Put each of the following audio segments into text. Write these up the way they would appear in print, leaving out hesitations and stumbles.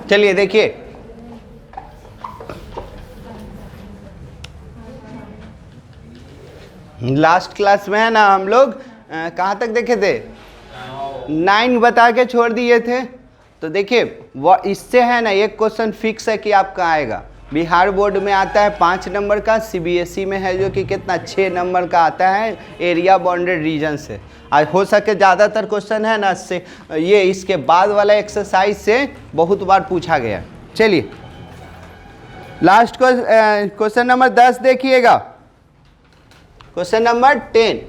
चलिए देखिए, last class में है ना हम लोग कहाँ तक देखे थे, 9 बता के छोड़ दिए थे। तो देखिए वो इससे है ना एक क्वेश्चन फिक्स है कि आपका आएगा। बिहार बोर्ड में आता है 5 नंबर का, सीबीएसई में है जो कि कितना 6 नंबर का आता है एरिया बाउंडेड रीजन से। आज हो सके ज़्यादातर क्वेश्चन है ना से ये इसके बाद वाला एक्सरसाइज से बहुत बार पूछा गया। चलिए लास्ट क्वेश्चन नंबर 10 देखिएगा। Question number 10,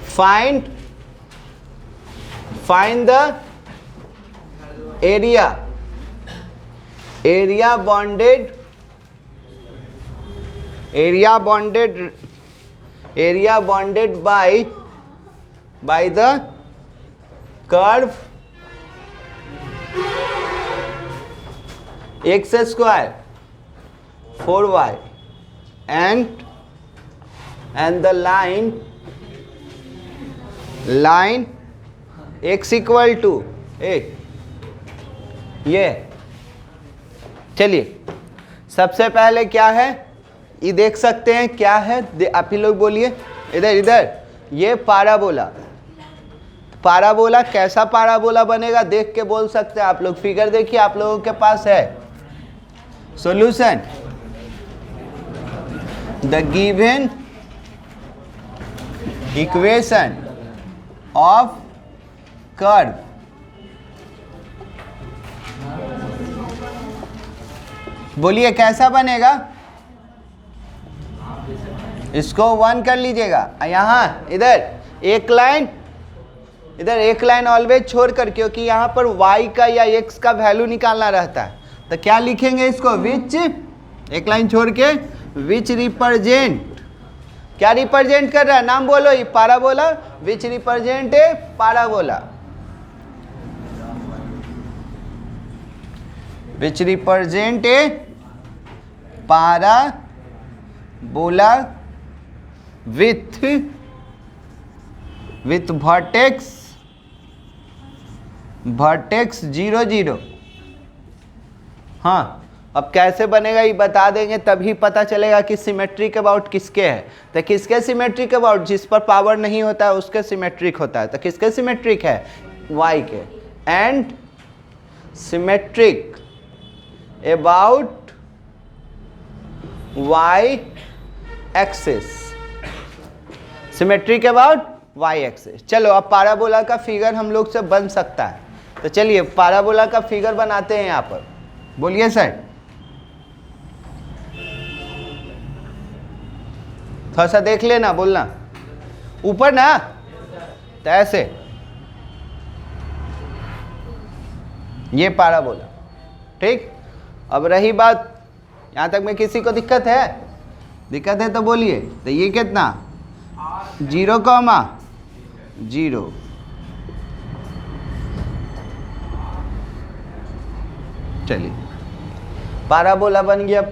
find the area bounded by the curve x square 4y and the line x equal to ये। चलिए सबसे पहले क्या है ये देख सकते हैं क्या है, आप ही लोग बोलिए। इधर ये पाराबोला कैसा पाराबोला बनेगा देख के बोल सकते हैं आप लोग। फिगर देखिए आप लोगों के पास है। Solution, the given equation of curve बोलिए कैसा बनेगा। इसको 1 कर लीजिएगा। यहाँ इधर एक लाइन ऑलवेज छोड़कर, क्योंकि यहाँ पर y का या x का वैल्यू निकालना रहता है। तो क्या लिखेंगे इसको, विच, एक लाइन छोड़ के, विच रिप्रेजेंट, क्या रिप्रेजेंट कर रहा है नाम बोलो, ये parabola, which represent a parabola, which represent a parabola with vertex 0 0। हाँ अब कैसे बनेगा ये बता देंगे, तभी पता चलेगा कि सिमेट्रिक अबाउट किसके है। तो किसके सिमेट्रिक अबाउट, जिस पर पावर नहीं होता है उसके सिमेट्रिक होता है। तो किसके सिमेट्रिक है, y के। And symmetric about y axis, symmetric about y axis. चलो अब पाराबोला का फिगर हम लोग से बन सकता है। तो चलिए पाराबोला का फिगर बनाते हैं यहाँ पर। बोलिए सर, थोड़ा सा देख लेना, बोलना ऊपर ना, तो ऐसे ये पाराबोला, ठीक। अब रही बात यहाँ तक में किसी को दिक्कत है तो बोलिए। तो ये कितना 0, 0। चलिए पाराबोला बन गया।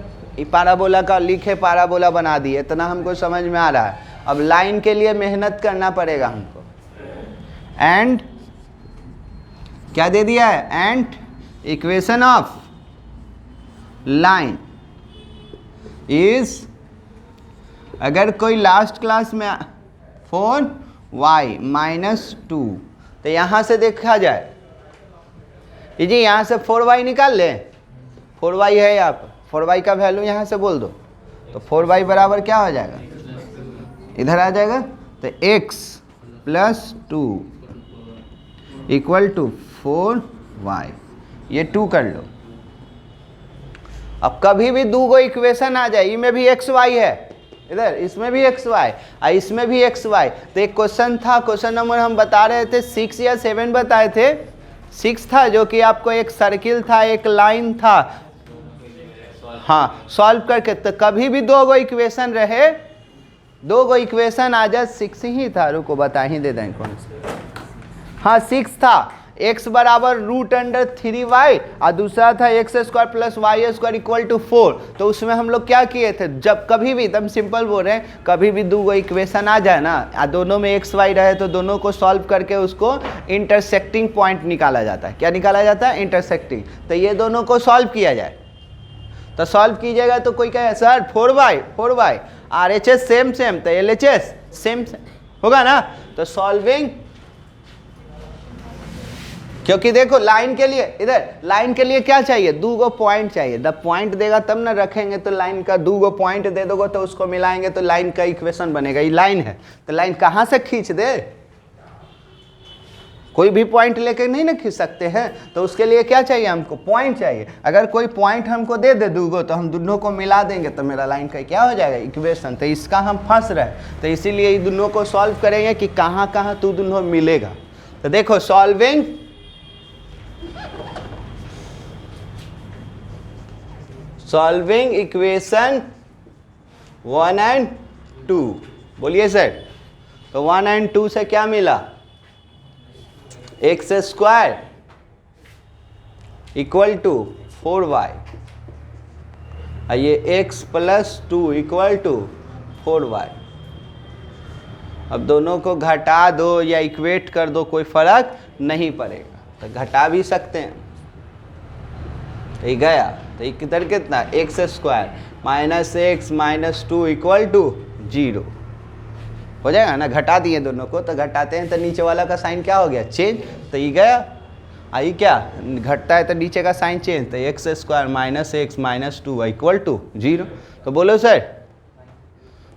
पाराबोला का लिखे पाराबोला बना दिए, इतना हमको समझ में आ रहा है। अब लाइन के लिए मेहनत करना पड़ेगा हमको। एंड क्या दे दिया है, and equation of line is, अगर कोई लास्ट क्लास में 4y - 2, तो यहाँ से देखा जाए जी, यहाँ से 4y निकाल लें। 4y है यहाँ पर, 4y का वैल्यू यहाँ से बोल दो, तो 4y बराबर क्या हो जाएगा, इधर आ जाएगा। तो x + 2 = 4y, ये 2 कर लो। अब कभी भी 2 गो इक्वेशन आ जाए, इसमें भी x y है, इधर इसमें भी x y और इसमें भी x y। तो एक क्वेश्चन था, क्वेश्चन नंबर हम बता रहे थे 6 या 7 बताए थे। 6 था जो कि आपको एक सर्किल था, एक लाइन था, हाँ सॉल्व करके। तो कभी भी 2 गो इक्वेशन रहे, 2 गो इक्वेशन आ जाए, 6 ही था, रुको बता ही दे दें कौन सा। हाँ 6 था, x बराबर √3y और दूसरा था x² plus y square equal to 4। तो उसमें हम लोग क्या किए थे, जब कभी भी एकदम सिंपल बोल रहे हैं, कभी भी दो इक्वेशन आ जाए ना, दोनों में x y रहे तो दोनों को सॉल्व करके उसको इंटरसेक्टिंग पॉइंट निकाला जाता है। क्या निकाला जाता है? इंटरसेक्टिंग। तो ये दोनों को सॉल्व किया जाए, तो सॉल्व कीजिएगा तो कोई कहे सर 4y RHS सेम तो LHS सेम होगा ना। तो सॉल्विंग, क्योंकि देखो लाइन के लिए, इधर लाइन के लिए क्या चाहिए, 2 पॉइंट चाहिए। द पॉइंट देगा तब ना रखेंगे, तो लाइन का 2 पॉइंट दे दोगे तो उसको मिलाएंगे तो लाइन का इक्वेशन बनेगा। ये लाइन है तो लाइन कहाँ से खींच दे, कोई भी पॉइंट लेके नहीं ना खींच सकते हैं। तो उसके लिए क्या चाहिए हमको, पॉइंट चाहिए। अगर कोई पॉइंट हमको दे दे 2 तो हम दोनों को मिला देंगे तो मेरा लाइन का क्या हो जाएगा, इक्वेशन। तो इसका हम फंस रहे, तो इसीलिए ये दोनों को सॉल्व करेंगे कि कहाँ कहाँ तू दोनों मिलेगा। तो देखो सॉल्विंग इक्वेशन 1 और 2, बोलिए सर। तो 1 और 2 से क्या मिला, x² इक्वल टू 4y, ये x + 2 इक्वल टू 4y। अब दोनों को घटा दो या इक्वेट कर दो, कोई फर्क नहीं पड़ेगा। तो घटा भी सकते हैं, तो ये गया। तो ये किधर कितना, x² - x - 2 इक्वल टू 0 हो जाएगा ना। घटा दिए दोनों को, तो घटाते हैं तो नीचे वाला का साइन क्या हो गया, चेंज। तो ये गया, आई क्या घटता है तो नीचे का साइन चेंज। तो x² - x - 2 इक्वल टू 0। तो बोलो सर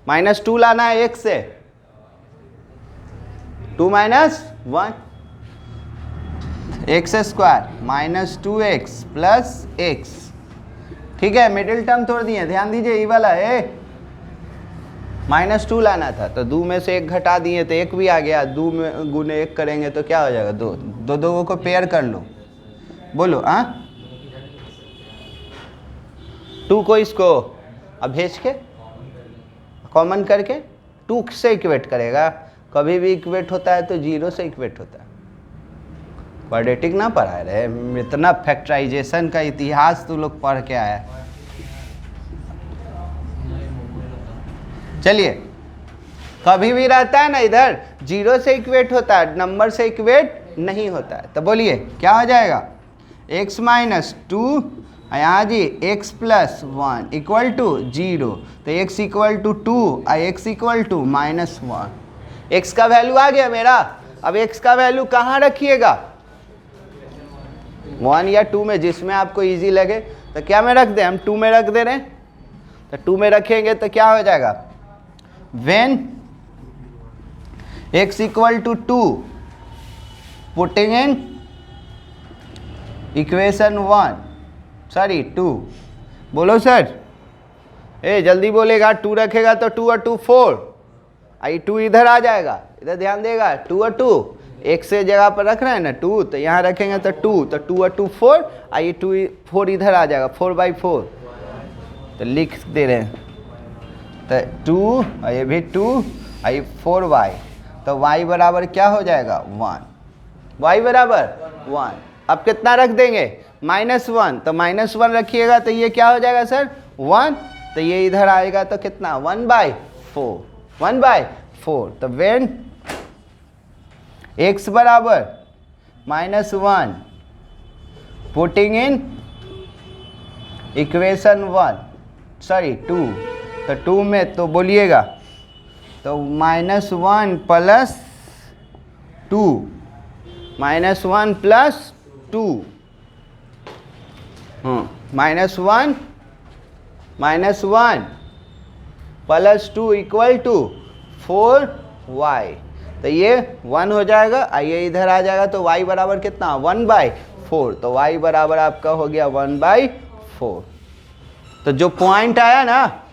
-2 लाना है x से, 2 - 1, x² - 2x प्लस x। ठीक है, मिडिल टर्म तोड़ दिए, ध्यान दीजिए ये वाला है, -2 लाना था तो 2 में से 1 घटा दिए तो 1 भी आ गया। 2 में गुने 1 करेंगे तो क्या हो जाएगा, 2। दो को पेयर कर लो, बोलो 2 को इसको अब भेज के कॉमन करके 2 से इक्वेट करेगा। कभी भी इक्वेट होता है तो 0 से इक्वेट होता है। क्वाड्रेटिक ना पढ़ा रहे, इतना फैक्टराइजेशन का इतिहास तू लोग पढ़ के आया। चलिए, कभी भी रहता है ना इधर 0 से इक्वेट होता है, नंबर से इक्वेट नहीं होता है। तो बोलिए क्या हो जाएगा, x - 2 यहाँ जी x + 1 इक्वल टू 0। तो x इक्वल टू 2 और x इक्वल टू -1। x का वैल्यू आ गया मेरा। अब x का वैल्यू कहाँ रखिएगा, 1 या 2 में, जिसमें आपको इजी लगे। तो क्या में रख दें, हम 2 में रख दे रहे हैं। तो 2 में रखेंगे तो क्या हो जाएगा, when x equal to 2 putting in equation 2, बोलो सर, जल्दी बोलेगा। 2 रखेगा तो 2 और 2 4, आई 2 इधर आ जाएगा, इधर ध्यान देगा। 2 और 2 एक से जगह पर रख रहे हैं ना 2, तो यहाँ रखेंगे तो 2, तो 2 और 2 4, आई 2 4 इधर आ जाएगा, 4/4। तो लिख दे रहे हैं, तो 2 और ये भी 2 और ये 4y। तो y बराबर क्या हो जाएगा, 1। y बराबर 1। अब कितना रख देंगे, -1। तो -1 रखिएगा तो ये क्या हो जाएगा सर, 1। तो ये इधर आएगा तो कितना, 1/4, 1/4। तो when x बराबर -1 पुटिंग इन इक्वेशन 2, तो 2 में तो बोलिएगा, तो -1 + 2, -1 + 2, -1 + 2 इक्वल टू 4y। तो ये 1 हो जाएगा, ये इधर आ जाएगा तो y बराबर कितना, 1/4। तो y बराबर आपका हो गया 1/4। तो जो पॉइंट आया ना,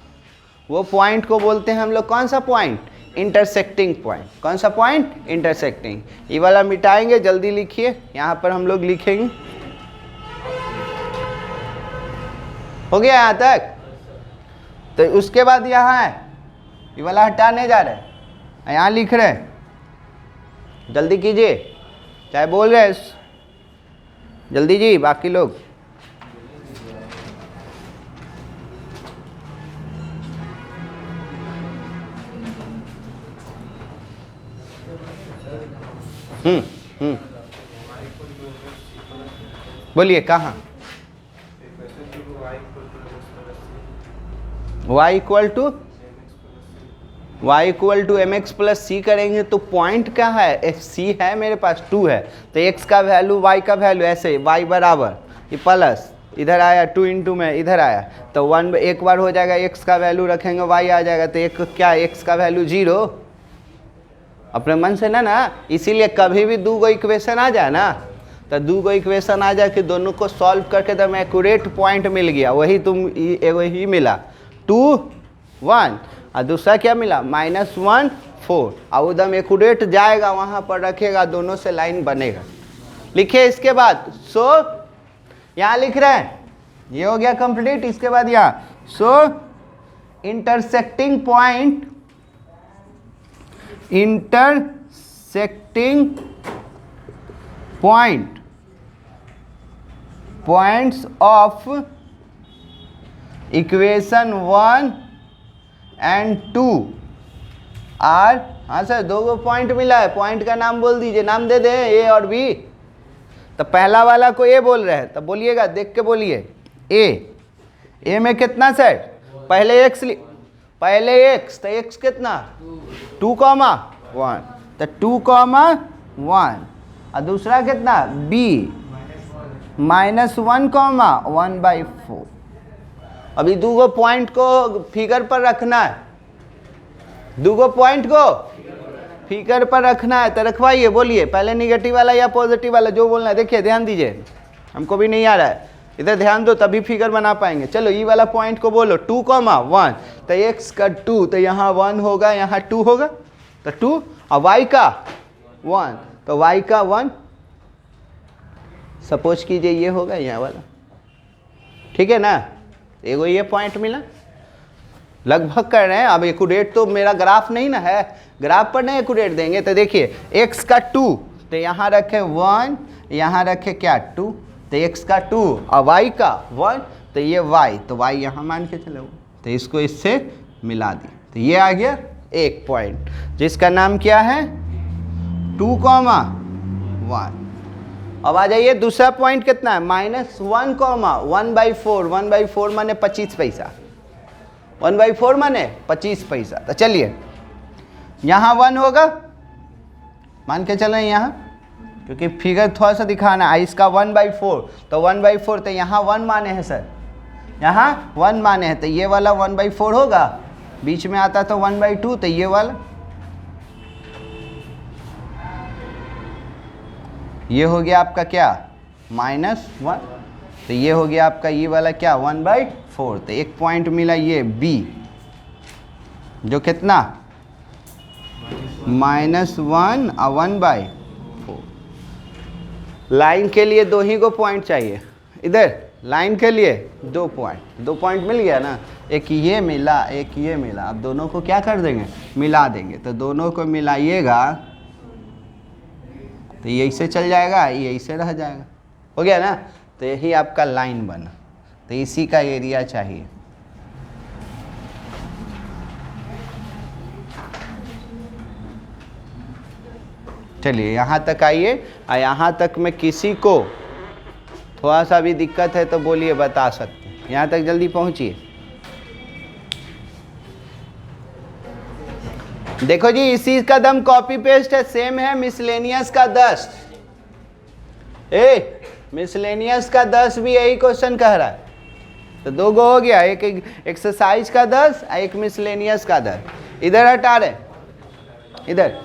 वो पॉइंट को बोलते हैं हम लोग कौन सा पॉइंट, इंटरसेक्टिंग पॉइंट। कौन सा पॉइंट, इंटरसेक्टिंग। ये वाला मिटाएंगे, जल्दी लिखिए, यहाँ पर हम लोग लिखेंगे। हो गया यहाँ तक। तो उसके बाद यहाँ है, ये वाला हटाने जा रहे हैं, यहाँ लिख रहे हैं, जल्दी कीजिए, चाहे बोल रहे हैं जल्दी जी बाकी लोग। हम्म बोलिए कहाँ? y equal to m x plus c करेंगे तो पॉइंट क्या है? एफ सी है मेरे पास 2 है, तो x का वैल्यू y का वैल्यू ऐसे y बराबर ये प्लस इधर आया 2 इंटू में इधर आया तो 1 एक बार हो जाएगा, x का वैल्यू रखेंगे y आ जाएगा, तो एक क्या x का वैल्यू 0 अपने मन से ना इसीलिए कभी भी दो गो इक्वेशन आ जाए ना तो दो गो इक्वेशन आ जाए कि दोनों को सॉल्व करके तो मैं एक्यूरेट पॉइंट मिल गया, वही वही मिला 2 1 और दूसरा क्या मिला -1 4 और एकदम एक्यूरेट जाएगा वहाँ पर रखेगा, दोनों से लाइन बनेगा। लिखिए इसके बाद सो यहाँ लिख रहे हैं ये हो गया कंप्लीट। इसके बाद यहाँ so intersecting points of equation 1 and 2 are, हाँ सर दो गो पॉइंट मिला है, पॉइंट का नाम बोल दीजिए, नाम दे दे ए और बी। तो पहला वाला को ए बोल रहे हैं तो बोलिएगा, देख के बोलिए ए में कितना सर? पहले एक्स तो एक्स कितना 2, 1 तो 2, 1 और दूसरा कितना बी -1, 1/4। अभी दो गो पॉइंट को फिगर पर रखना है, दो गो पॉइंट को फिगर पर रखना है तो रखवाइए। बोलिए पहले निगेटिव वाला या पॉजिटिव वाला जो बोलना है। देखिए ध्यान दीजिए, हमको भी नहीं आ रहा है, इधर ध्यान दो तभी फिगर बना पाएंगे। चलो ये वाला पॉइंट को बोलो 2, 1 तो x का 2 तो यहाँ 1 होगा, यहाँ 2 होगा तो 2 और y का 1 तो y का 1 सपोज कीजिए ये होगा यहाँ वाला, ठीक है ना। एगो ये पॉइंट मिला, लगभग कर रहे हैं। अब एक्यूरेट तो मेरा ग्राफ नहीं ना है, ग्राफ पर नहीं एक्यूरेट देंगे तो देखिए x का 2 तो यहाँ रखे 1, यहाँ रखे क्या 2 तो x का 2 और y का 1 तो ये y तो y यहाँ मान के चलो, तो इसको इससे मिला दी तो ये आ गया एक पॉइंट जिसका नाम क्या है 2, 1। अब आ जाइए दूसरा पॉइंट कितना है -1, 1/4 1/4 माने 25 पैसा, 1/4 माने 25 पैसा। तो चलिए यहाँ 1 होगा, मान के चलें यहाँ, क्योंकि फिगर थोड़ा सा दिखाना है। इसका 1/4 तो 1/4 तो यहाँ 1 माने हैं सर, यहाँ 1 माने हैं तो ये वाला 1/4 होगा, बीच में आता तो 1/2 तो ये वाला ये हो गया आपका क्या -1 तो ये हो गया आपका ये वाला क्या 1/4 तो एक पॉइंट मिला ये B जो कितना -1 और 1/4। लाइन के लिए दो ही को पॉइंट चाहिए, इधर लाइन के लिए 2 पॉइंट मिल गया ना, एक ये मिला एक ये मिला। अब दोनों को क्या कर देंगे मिला देंगे, तो दोनों को मिलाइएगा तो ये ऐसे चल जाएगा, ये ऐसे रह जाएगा, हो गया ना। तो यही आपका लाइन बना, तो इसी का एरिया चाहिए। चलिए यहाँ तक आइए, और यहाँ तक में किसी को थोड़ा सा भी दिक्कत है तो बोलिए, बता सकते हैं। यहाँ तक जल्दी पहुँचिए। देखो जी इसी का दम कॉपी पेस्ट है, सेम है मिसलेनियस का 10। मिसलेनियस का 10 भी यही क्वेश्चन कह रहा है, तो दो गो हो गया, एक एक्सरसाइज का 10 और एक मिसलेनियस का 10। इधर हटा रहे, इधर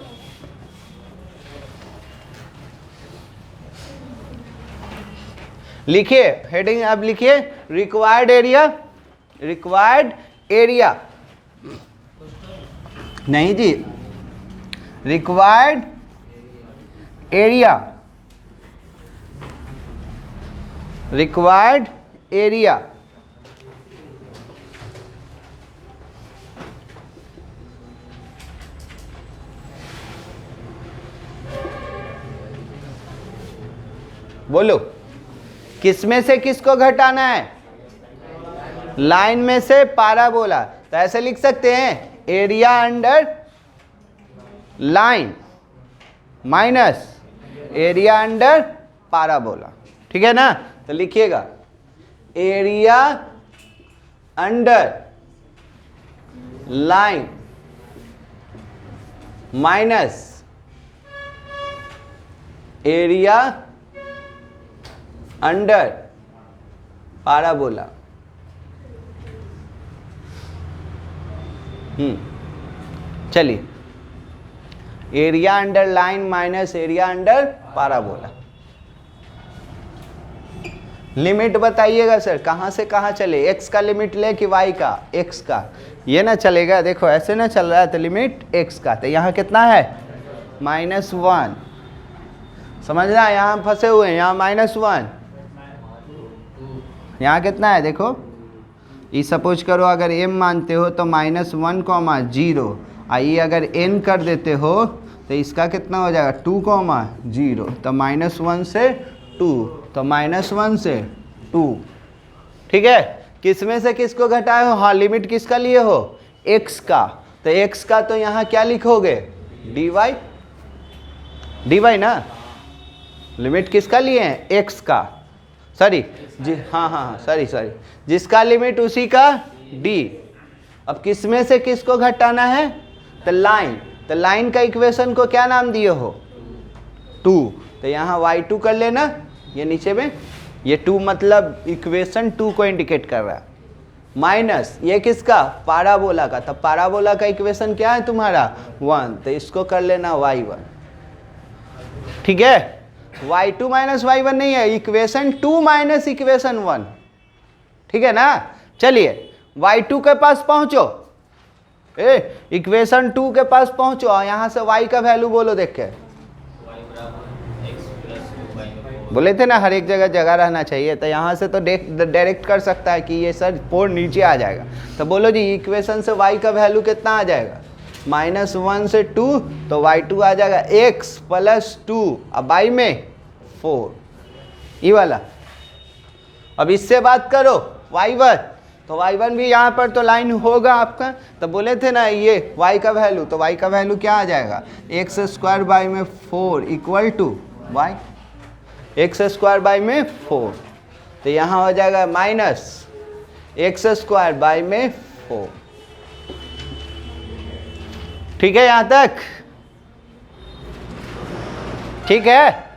लिखिए हेडिंग, अब लिखिए रिक्वायर्ड एरिया नहीं जी, रिक्वायर्ड एरिया बोलो किस में से किसको घटाना है? लाइन में से पाराबोला। तो ऐसे लिख सकते हैं area under line minus area under parabola. ठीक है ना? तो लिखिएगा area under line minus area under parabola. चलिए, area under line minus area under parabola. Limit बताइएगा सर, कहाँ से कहाँ चले? x का लिमिट ले कि y का? x का। ये ना चलेगा, देखो ऐसे ना चल रहा है तो लिमिट x का। तो यहाँ कितना है? -1। समझना, यहाँ फंसे हुए हैं, यहाँ -1। यहाँ कितना है देखो, ये सपोज करो अगर m मानते हो तो -1, 0। आइए अगर n कर देते हो तो इसका कितना हो जाएगा? 2, 0। तो -1 से 2, तो -1 से 2। ठीक है? किस में से किसको घटाए हो? हाँ, लिमिट किसका लिए हो? x का। तो x का तो यहाँ क्या लिखोगे? dy ना। लिमिट किसका लिए हैं? x का। सॉरी जी, हाँ, सॉरी, जिसका लिमिट उसी का d। अब किस में से किसको घटाना है? तो लाइन। तो लाइन का इक्वेशन को क्या नाम दिए हो? 2। तो यहाँ y2 कर लेना, ये नीचे में ये 2 मतलब इक्वेशन 2 को इंडिकेट कर रहा है। माइनस ये किसका? पाराबोला का। तो पाराबोला का इक्वेशन क्या है तुम्हारा? 1। तो इसको कर लेना y1। ठीक है? y2 माइनस y1 नहीं है, इक्वेशन 2 माइनस इक्वेशन 1। ठीक है ना? चलिए y2 के पास पहुंचो, इक्वेशन 2 के पास पहुंचो और यहाँ से y का वैल्यू बोलो देख के। बोले थे ना हर एक जगह रहना चाहिए। तो यहाँ से तो डायरेक्ट कर सकता है कि ये सर 4 नीचे आ जाएगा। तो बोलो जी इक्वेशन से y का वैल्यू कितना आ जाएगा? -1 से 2, तो y2 आ जाएगा x + 2, अब y में 4, ये वाला। अब इससे बात करो y1, तो y1 भी यहाँ पर तो लाइन होगा आपका। तो बोले थे ना ये y का वैल्यू, तो y का वैल्यू क्या आ जाएगा? x² y में 4 = y, x² y में 4। तो यहाँ हो जाएगा -x² y में 4। ठीक है यहाँ तक? ठीक है?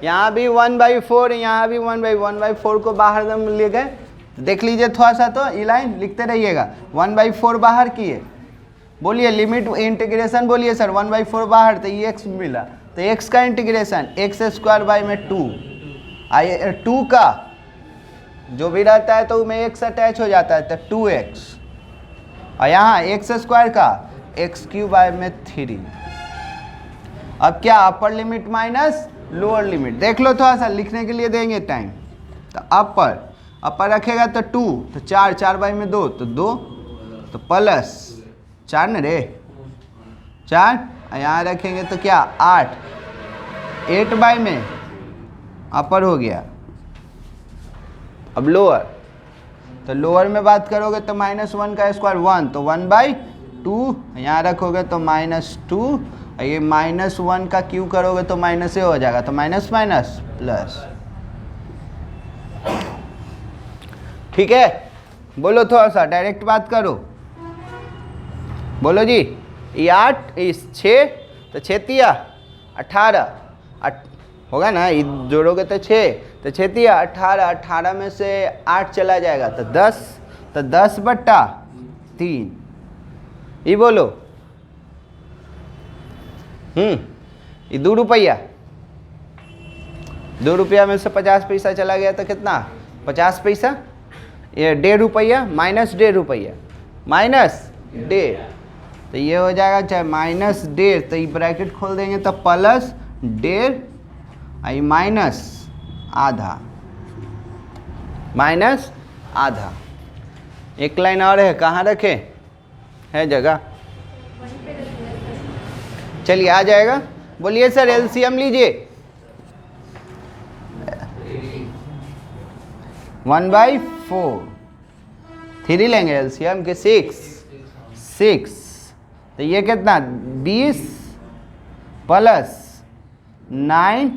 यहाँ भी 1/4, यहाँ भी 1/4 को बाहर दम ले गए। देख लीजिए थोड़ा सा, तो ये लाइन लिखते रहिएगा। 1/4 बाहर किए, बोलिए लिमिट इंटीग्रेशन, बोलिए सर 1/4 बाहर, तो ये x मिला। तो x का इंटीग्रेशन x² y में 2, आइए 2 का जो भी रहता है तो उसमें x अटैच हो जाता है, तो 2x। और यहाँ x² का x³ y में 3। अब क्या? Upper limit minus lower limit. देख लो, थोड़ा सा लिखने के लिए देंगे टाइम। तो अपर रखेगा तो 2, तो 4 बाई में 2, तो 2, तो प्लस 4 न रे, 4। यहाँ रखेंगे तो क्या? 8 बाई में अपर हो गया। अब लोअर, तो लोअर में बात करोगे तो -1 का स्क्वायर 1, तो 1/2। यहाँ रखोगे तो -2, ये -1 का क्यू करोगे तो माइनस हो जाएगा, तो माइनस प्लस। ठीक है? बोलो थोड़ा सा डायरेक्ट बात करो, बोलो जी। ये 8, इस 6, तो 6 × 18 होगा ना, ये जोड़ोगे तो 6, तो 6 × 18, 18 में से 8 चला जाएगा तो 10, तो 10/3। ये बोलो ये 2 रुपया, 2 रुपया में से 50 पैसा चला गया तो कितना? 50 पैसा। ये 1.5 रुपया माइनस 1.5 रुपया, -1.5, तो ये हो जाएगा चाहे -1.5, तो ये ब्रैकेट खोल देंगे तो +1.5, आई -आधा। एक लाइन और है, कहाँ रखे है जगह? चलिए आ जाएगा। बोलिए सर एलसीएम लीजिए। 1/4, 3 लेंगे एलसीएम के 6, तो ये कितना 20 प्लस 9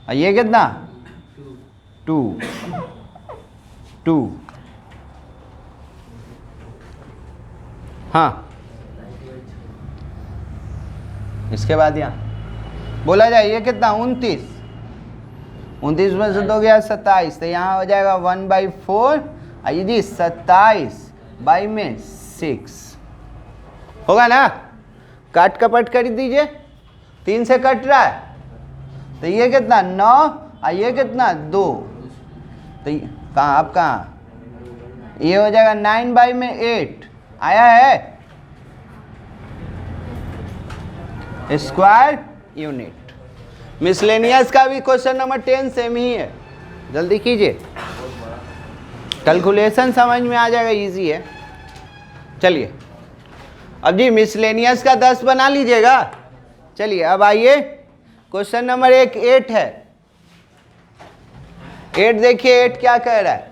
और ये कितना 2। हाँ, इसके बाद यहाँ बोला जाए ये कितना 29 में से 2 गया 27, तो यहाँ हो जाएगा 1/4 और जी 27/6 होगा ना। काट कपट कर दीजिए, 3 से कट रहा है, तो ये कितना 9 और ये कितना 2, तो कहाँ आप कहाँ, ये हो जाएगा 9/8 आया है स्क्वायर यूनिट। मिसलेनियस का भी क्वेश्चन नंबर 10 सेम ही है, जल्दी कीजिए, कैलकुलेशन समझ में आ जाएगा, इजी है। चलिए अब जी मिसलेनियस का 10 बना लीजिएगा। चलिए अब आइए क्वेश्चन नंबर 8 है। 8 देखिए 8 क्या कह रहा है।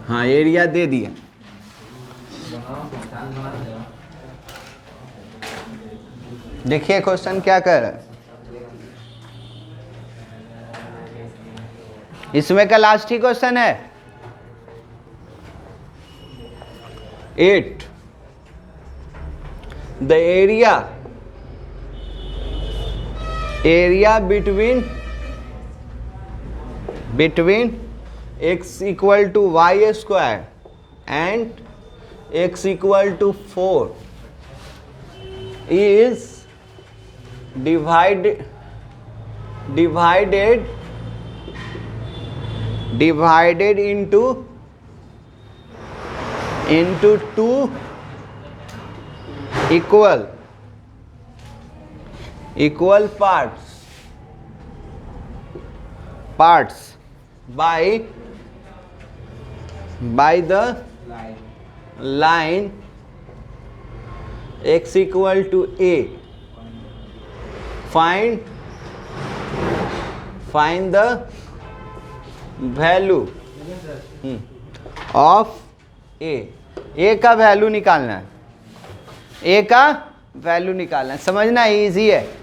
हाँ एरिया दे दिया, देखिए क्वेश्चन क्या कह रहा है। इसमें का लास्ट ही क्वेश्चन है 8, the area between x equal to y square and x equal to 4 is divided into 2 equal parts by the line x equal to a. Find the value of a का value निकालना है, a का value निकालना है, समझना easy है।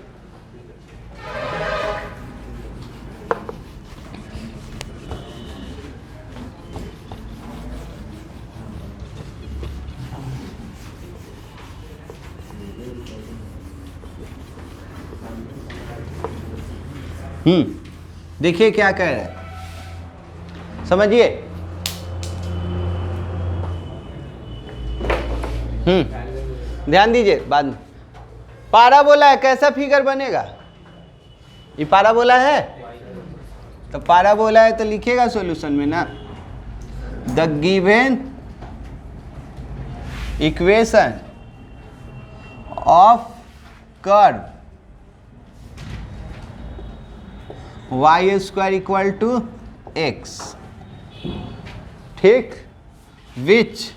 देखिए क्या कह रहा है, समझिए। ध्यान दीजिए बाद में। पाराबोला है, कैसा फिगर बनेगा, ये पाराबोला है, तो पाराबोला है तो लिखिएगा सॉल्यूशन में ना, the given equation of curve y square equal to x, ठीक, which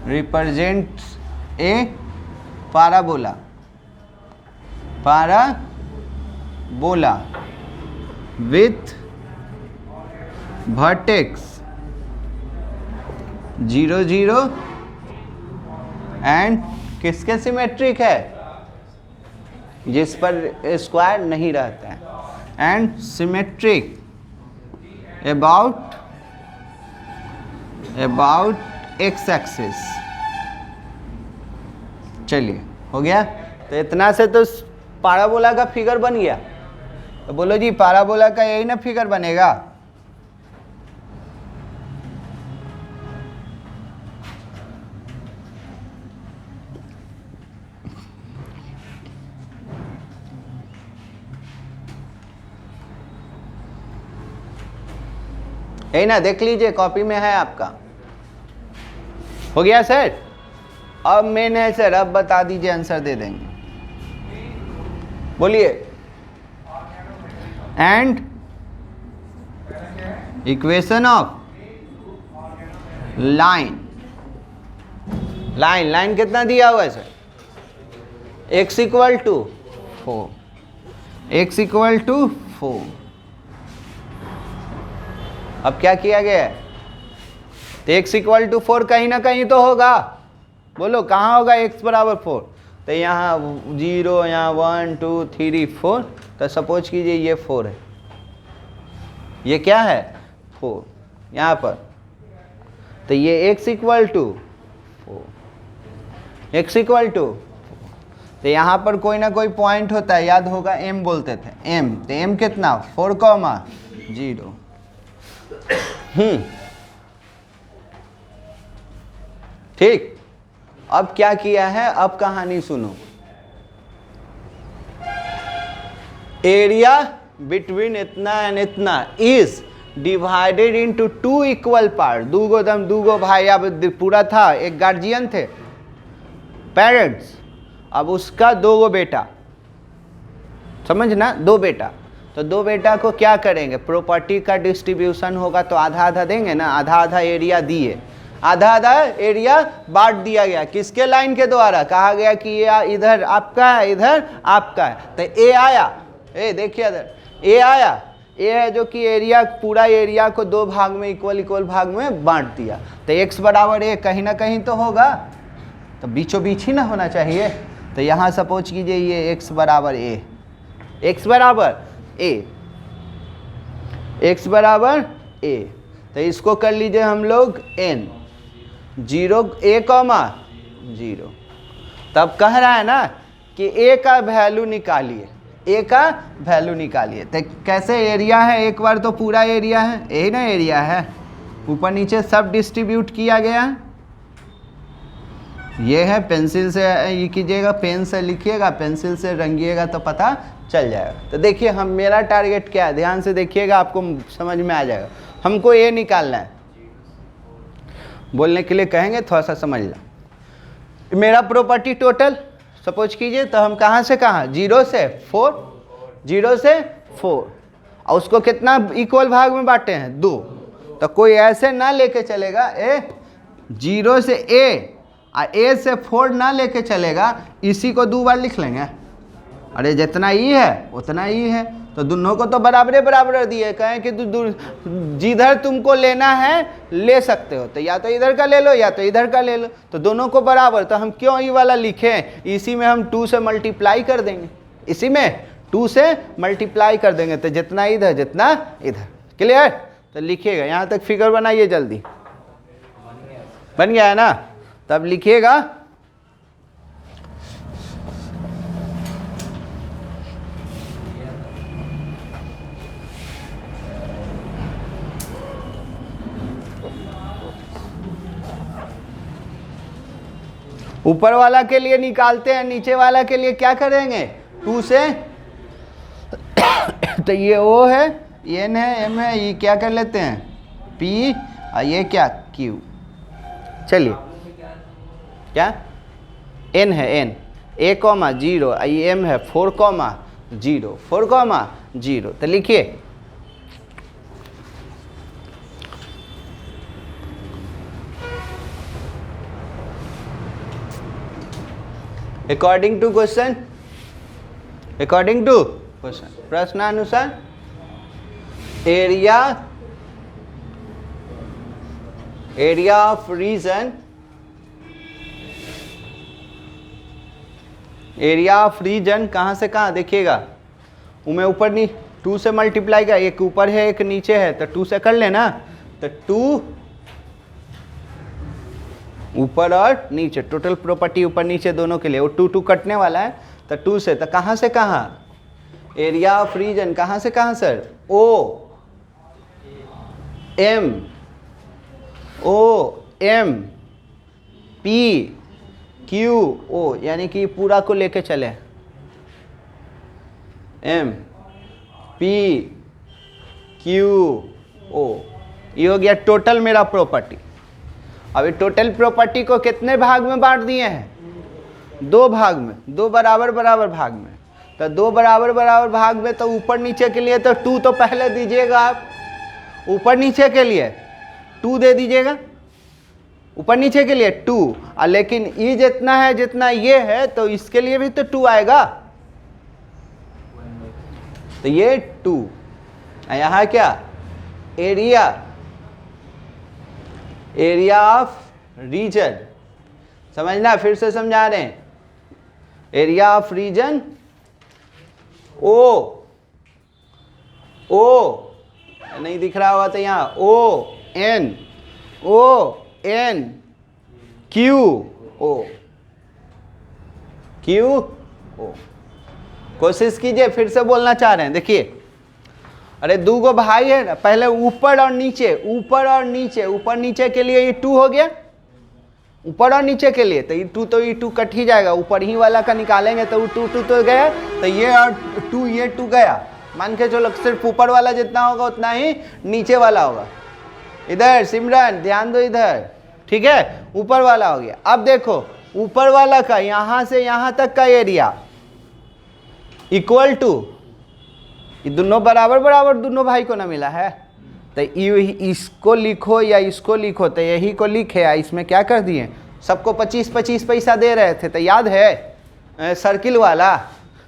represents a parabola with vertex 0 0 and किसके सिमेट्रिक है, जिस पर स्क्वायर नहीं रहता है, and symmetric about x axis. चलिए हो गया, तो इतना से तो पाराबोला का फिगर बन गया। तो बोलो जी पाराबोला का यही ना फिगर बनेगा। यही ना, देख लीजिए कॉपी में है आपका। हो गया सर, अब मेन है सर, अब बता दीजिए, आंसर दे देंगे, बोलिए। And equation of line, line कितना दिया हुआ है sir? x equal to 4, x equal to 4। अब क्या किया गया है? तो x इक्वल टू 4 कहीं ना कहीं तो होगा, बोलो कहाँ होगा x बराबर 4? तो यहाँ 0, यहाँ 1 2 3 4, तो सपोज कीजिए ये 4 है, ये क्या है 4 यहाँ पर, तो ये x equal to 4, x equal to, तो यहाँ पर कोई ना कोई पॉइंट होता है, याद होगा m बोलते थे, m, तो m कितना 4,0। ठीक, अब क्या किया है, अब कहानी सुनो। एरिया बिटवीन इतना एंड इतना is divided into 2 equal part. दूगो भाई, अब पूरा था, एक गार्जियन थे पेरेंट्स, अब उसका 2 बेटा, समझना 2 बेटा, तो 2 बेटा को क्या करेंगे, प्रॉपर्टी का डिस्ट्रीब्यूशन होगा तो आधा आधा देंगे ना, आधा आधा एरिया दिए, आधा आधा एरिया बांट दिया गया, किसके लाइन के द्वारा? कहा गया कि ये इधर आपका है, इधर आपका है, तो ए आया, ए देखिए इधर ए आया, ए है जो कि एरिया, पूरा एरिया को 2 भाग में इक्वल भाग में बांट दिया, तो x बराबर ए कहीं ना कहीं तो होगा, तो बीचों बीच ही ना होना चाहिए। तो यहाँ सपोज कीजिए ये x बराबर ए, x बराबर ए, x बराबर ए, तो इसको कर लीजिए हम लोग n, 0 a,0, तब कह रहा है ना कि a का वैल्यू निकालिए, a का वैल्यू निकालिए। तो कैसे एरिया है, एक बार तो पूरा एरिया है, यही ना एरिया है, ऊपर नीचे सब डिस्ट्रीब्यूट किया गया है, ये है, पेंसिल से ये कीजिएगा, पेन से लिखिएगा, पेंसिल से रंगिएगा तो पता चल जाएगा। तो देखिए हम, मेरा टारगेट क्या है, ध्यान से देखिएगा, आपको समझ में आ जाएगा। हमको ये निकालना है, बोलने के लिए कहेंगे थोड़ा सा समझ लो। मेरा प्रॉपर्टी टोटल सपोज कीजिए, तो हम कहाँ से कहाँ, 0 से 4, 0 से 4, और उसको कितना इक्वल भाग में बांटे हैं 2, तो कोई ऐसे ना लेके चलेगा 0 से a और a से 4 ना लेके चलेगा, इसी को 2 बार लिख लेंगे, अरे जितना ई है उतना ई है, तो दोनों को तो बराबर दिए, कहें कि जिधर तुमको लेना है ले सकते हो, तो या तो इधर का ले लो या तो इधर का ले लो, तो दोनों को बराबर, तो हम क्यों ई वाला लिखें, इसी में हम 2 से मल्टीप्लाई कर देंगे, इसी में 2 से मल्टीप्लाई कर देंगे, तो जितना इधर जितना इधर, क्लियर? तो लिखिएगा, यहाँ तक फिगर बनाइए जल्दी, बन गया है ना? तब लिखिएगा ऊपर वाला के लिए निकालते हैं, नीचे वाला के लिए क्या करेंगे 2 से तो ये O है, ये N है, M है, ये क्या कर लेते हैं P, और ये क्या Q, चलिए क्या N है, N A,0, और ये M है 4,0, 4,0, तो लिखिए अकॉर्डिंग टू क्वेश्चन, प्रश्नानुसार एरिया ऑफ रीजन, कहाँ से कहाँ देखिएगा, उमें ऊपर नहीं 2 से मल्टीप्लाई का, एक ऊपर है एक नीचे है, तो 2 से कर लेना, तो 2 ऊपर और नीचे, टोटल प्रॉपर्टी ऊपर नीचे दोनों के लिए, वो 2 कटने वाला है, तो 2 से, तो कहाँ से कहाँ एरिया ऑफ रीजन, कहाँ से कहाँ sir, O M P Q O, यानी कि पूरा को लेके चले, M P Q O, ये हो गया टोटल मेरा प्रॉपर्टी। अभी टोटल प्रॉपर्टी को कितने भाग में बांट दिए हैं, 2 भाग में, 2 बराबर भाग में, तो 2 बराबर भाग में, तो ऊपर नीचे के लिए तो 2 तो पहले दीजिएगा आप, ऊपर नीचे के लिए 2 दे दीजिएगा, ऊपर नीचे के लिए 2, लेकिन ये जितना है जितना ये है तो इसके लिए भी तो 2 आएगा, तो ये 2। यहाँ क्या, एरिया, एरिया ऑफ रीजन, समझना, फिर से समझा रहे हैं, एरिया ऑफ रीजन ओ नहीं दिख रहा होगा तो यहाँ O N Q O, कोशिश कीजिए, फिर से बोलना चाह रहे हैं। देखिए, अरे 2 गो भाई है ना, पहले ऊपर और नीचे, ऊपर और नीचे, ऊपर नीचे के लिए ये 2 हो गया, ऊपर और नीचे के लिए तो ये 2 तो ये 2 कट ही जाएगा, ऊपर ही वाला का निकालेंगे तो 2 तो गया, तो ये और 2 ये 2 गया, मान के चलो सिर्फ ऊपर वाला जितना होगा उतना ही नीचे वाला होगा। इधर सिमरन ध्यान दो इधर, ठीक है, ऊपर वाला हो गया। अब देखो ऊपर वाला का यहां से यहां तक का एरिया इक्वल टू, ये दोनों बराबर बराबर दोनों भाई को ना मिला है, तो इसको लिखो या इसको लिखो, तो यही को लिखे या इसमें क्या कर दिए, सबको 25-25 पैसा दे रहे थे, तो याद है सर्किल वाला,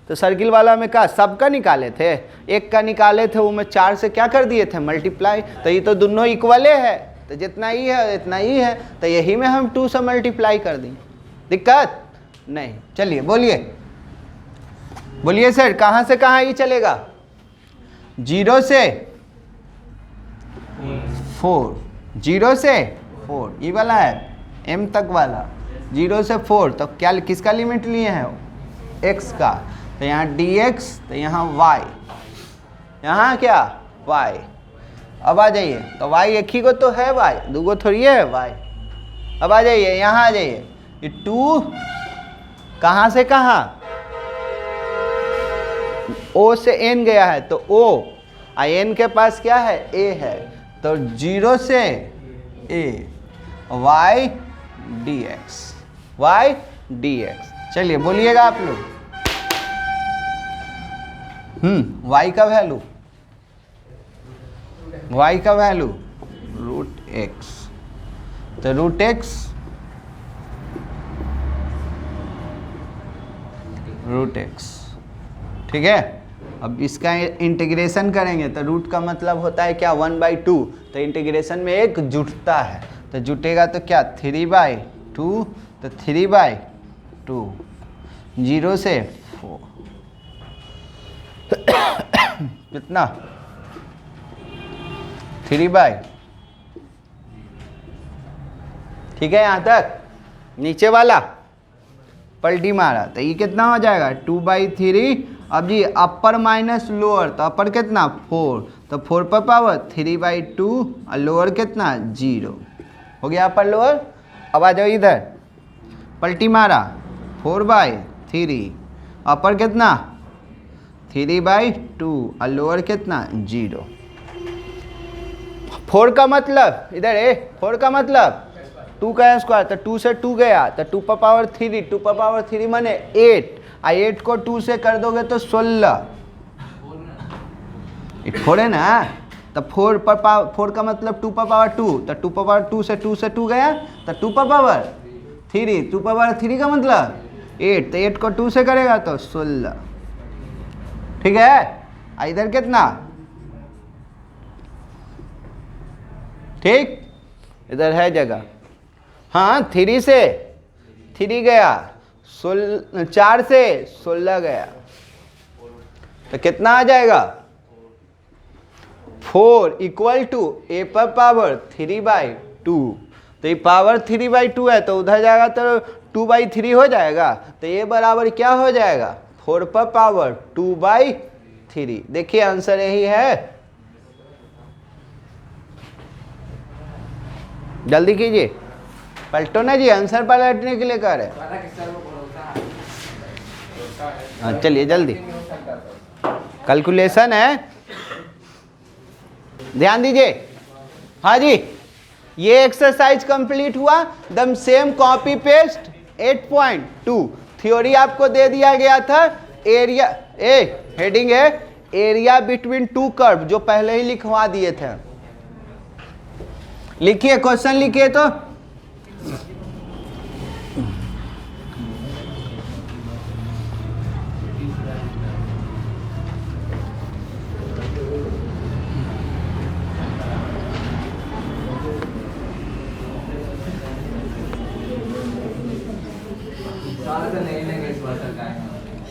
तो सर्किल वाला में क्या सबका निकाले थे, एक का निकाले थे, वो में 4 से क्या कर दिए थे मल्टीप्लाई, तो ये तो दोनों इक्वले है, तो जितना ही है इतना ही है, तो यही में हम 2 से मल्टीप्लाई कर दिए, दिक्कत नहीं। चलिए बोलिए सर, कहाँ से कहाँ ये चलेगा, 0 से 4, 0 से 4 ये वाला है m तक वाला, 0 से 4, तो क्या किसका लिमिट लिए हैं, x का, तो यहाँ dx, तो यहाँ y, यहाँ क्या y। अब आ जाइए, तो y एक ही को तो है, y 2 को थोड़ी है y। अब आ जाइए, यहाँ आ जाइए, ये 2 कहाँ से कहाँ, o से n गया है, तो o n के पास क्या है, a है, तो 0 से a y dx। चलिए बोलिएगा आप लोग, y का वैल्यू, √x, तो √x, ठीक है। अब इसका इंटीग्रेशन करेंगे तो रूट का मतलब होता है क्या, 1/2, तो इंटीग्रेशन में एक जुटता है, तो जुटेगा तो क्या 3/2, तो 3/2, 0 से 4 कितना 3/, ठीक है। यहाँ तक नीचे वाला पलटी मारा तो ये कितना हो जाएगा 2/3। अब जी अपर माइनस लोअर, तो अपर कितना 4, तो 4 पर पावर 3/2 और लोअर कितना 0 हो गया अपर लोअर। अब आ जाओ इधर, पलटी मारा 4/3, अपर कितना 3/2 और लोअर कितना 0। 4 का मतलब इधर 4 का मतलब 2 का स्क्वायर, तो 2 से 2 गया तो 2 पर पावर 3, 2 पर पावर 3 माने 8, 8 को 2 से कर दोगे तो 16, 4 है ना, तो 4 का मतलब 2 पर पावर 2, तो 2 पर पावर 2 से 2 गया तो 2 पर पावर 3, 2 पर पावर 3 का मतलब 8, तो 8 को 2 से करेगा तो 16, ठीक है। इधर कितना, ठीक, इधर है जगह, हाँ 3 से 3 गया, 4 से 16 गया, तो कितना आ जाएगा 4 इक्वल टू a पर पावर 3/2, तो ये पावर 3/2 है तो उधर जाएगा तो 2/3 हो जाएगा, तो ये बराबर क्या हो जाएगा 4 पर पावर 2/3। देखिए आंसर यही है, जल्दी कीजिए, पलटो ना जी, आंसर पलटने के लिए कह रहे। हाँ चलिए जल्दी, कैलकुलेशन है, ध्यान दीजिए। हाँ जी, ये एक्सरसाइज कंप्लीट हुआ, दम सेम कॉपी पेस्ट 8.2 थ्योरी आपको दे दिया गया था। एरिया हेडिंग है एरिया बिटवीन 2 कर्व, जो पहले ही लिखवा दिए थे, लिखिए, क्वेश्चन लिखिए तो।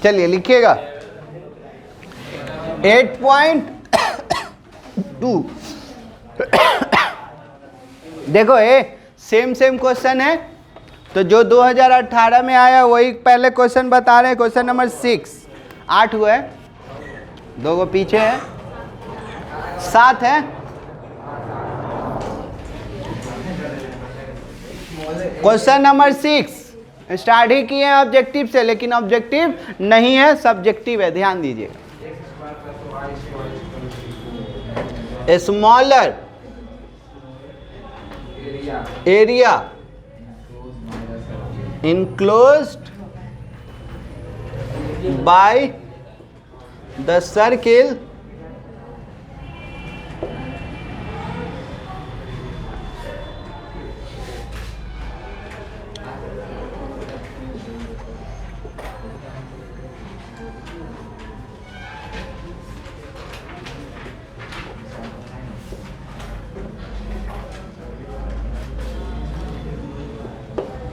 चलिए लिखिएगा 8.2। देखो ये सेम क्वेश्चन है, तो जो 2018 में आया वही पहले क्वेश्चन बता रहे हैं। क्वेश्चन नंबर 6, 8 हुआ है, 2 को पीछे है, 7 है। क्वेश्चन नंबर 6 स्टार्ट ही किए हैं ऑब्जेक्टिव से, लेकिन ऑब्जेक्टिव नहीं है, सब्जेक्टिव है, ध्यान दीजिएगा। Smaller area enclosed by the circle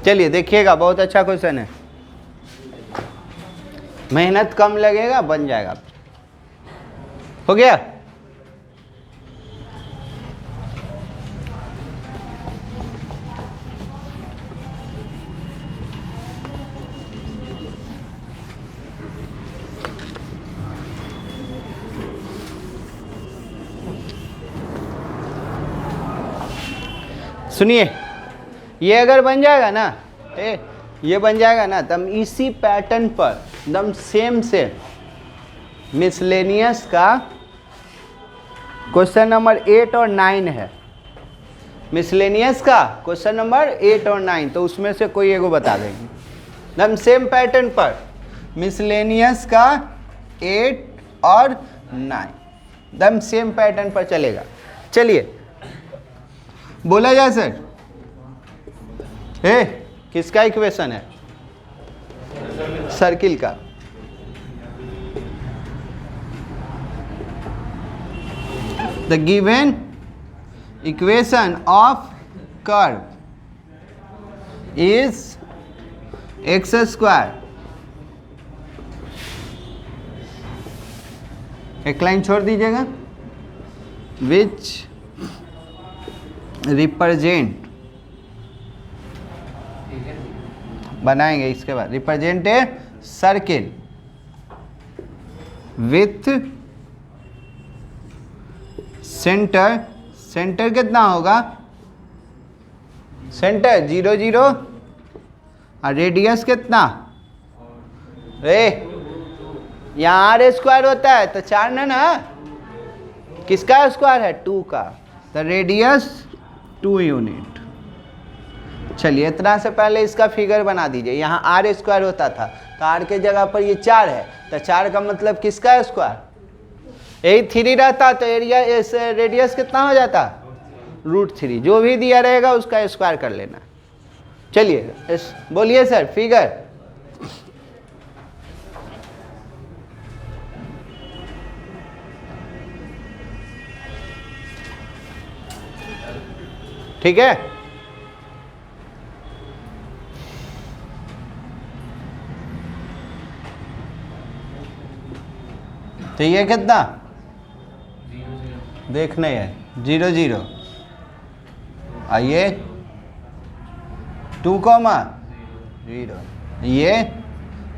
चलिए देखिएगा, बहुत अच्छा क्वेश्चन है, मेहनत कम लगेगा, बन जाएगा। हो गया? सुनिए, ये अगर बन जाएगा ना, ये बन जाएगा ना, तब इसी पैटर्न पर एकदम सेम से मिसलेनियस का क्वेश्चन नंबर 8 और 9 है। मिसलेनियस का क्वेश्चन नंबर 8 और 9, तो उसमें से कोई एगो बता देंगे। एकदम सेम पैटर्न पर मिसलेनियस का 8 और 9 एकदम सेम पैटर्न पर चलेगा। चलिए बोला जाए सर, किसका इक्वेशन है? सर्किल का। The given equation of curve is x square, एक लाइन छोड़ दीजिएगा, विच रिप्रेजेंट, बनाएंगे इसके बाद, represent a circle with centre, centre कितना होगा? सेंटर 0 0 और रेडियस कितना? यहाँ आर स्क्वायर होता है तो 4 ना, किसका स्क्वायर है? 2 का, तो रेडियस 2 यूनिट। चलिए इतना से पहले इसका फिगर बना दीजिए। यहाँ आर स्क्वायर होता था तो आर के जगह पर ये 4 है, तो 4 का मतलब किसका स्क्वायर? यही 3 रहता तो एरिया रेडियस कितना हो जाता? √3। जो भी दिया रहेगा उसका स्क्वायर कर लेना। चलिए बोलिए सर फिगर। ठीक है, तो ये कितना देखना है? 0 0 और ये 2, 0। ये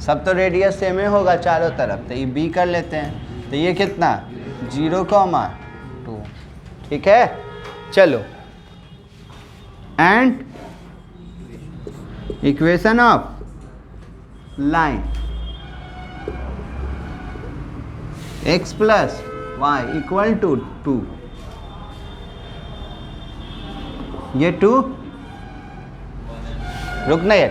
सब तो रेडियस सेम ही होगा चारों तरफ, तो ये बी कर लेते हैं। तो ये कितना? 0, 2। ठीक है, चलो and equation of line x plus y equal to 2। ये 2 रुकना है,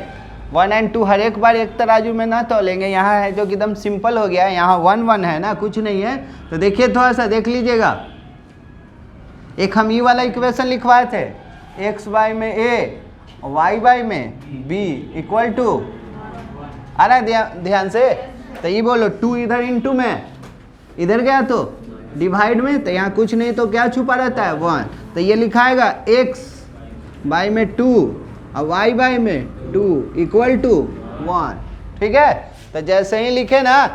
1 और 2 हर एक बार एक तराजू में ना तोलेंगे। यहाँ है जो कि एकदम सिंपल हो गया है, यहाँ 1 1 है ना, कुछ नहीं है। तो देखिए थोड़ा सा देख लीजिएगा, एक हम ये वाला इक्वेशन लिखवाए थे, एक्स वाई में ए वाई वाई में बी इक्वल टू, आ रहा है ध्यान से? तो ये बोलो 2 इधर इंटू में, इधर गया तो डिवाइड में, तो यहाँ कुछ नहीं तो क्या छुपा रहता है 1, तो ये लिखाएगा एक्स बाई में 2 और वाई बाई में 2 इक्वल टू 1। ठीक है, तो जैसे ही लिखे ना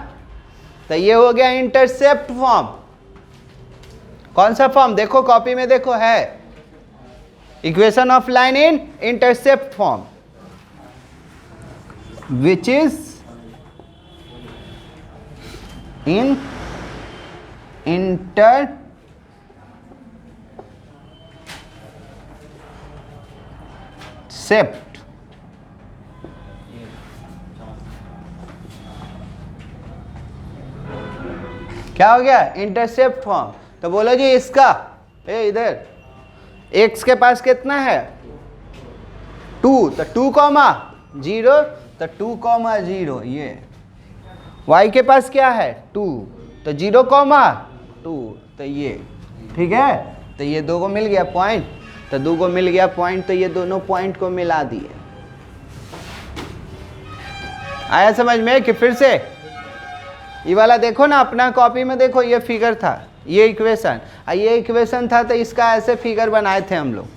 तो ये हो गया इंटरसेप्ट फॉर्म। कौन सा फॉर्म? देखो कॉपी में देखो, है equation of line in intercept form, which is in intercept. क्या हो गया? Intercept form. तो बोलो जी इसका, इधर x के पास कितना है 2, तो 2 कॉमा 0, तो 2 कॉमा 0 ये। y के पास क्या है 2, तो 0 कॉमा 2, तो ये। ठीक है, तो ये दो को मिल गया पॉइंट, तो दो को मिल गया पॉइंट, तो ये दोनों पॉइंट को मिला दिए। आया समझ में? कि फिर से ये वाला देखो ना, अपना कॉपी में देखो, ये फिगर था, ये इक्वेशन, ये इक्वेशन था, तो इसका ऐसे फिगर बनाए थे हम लोग।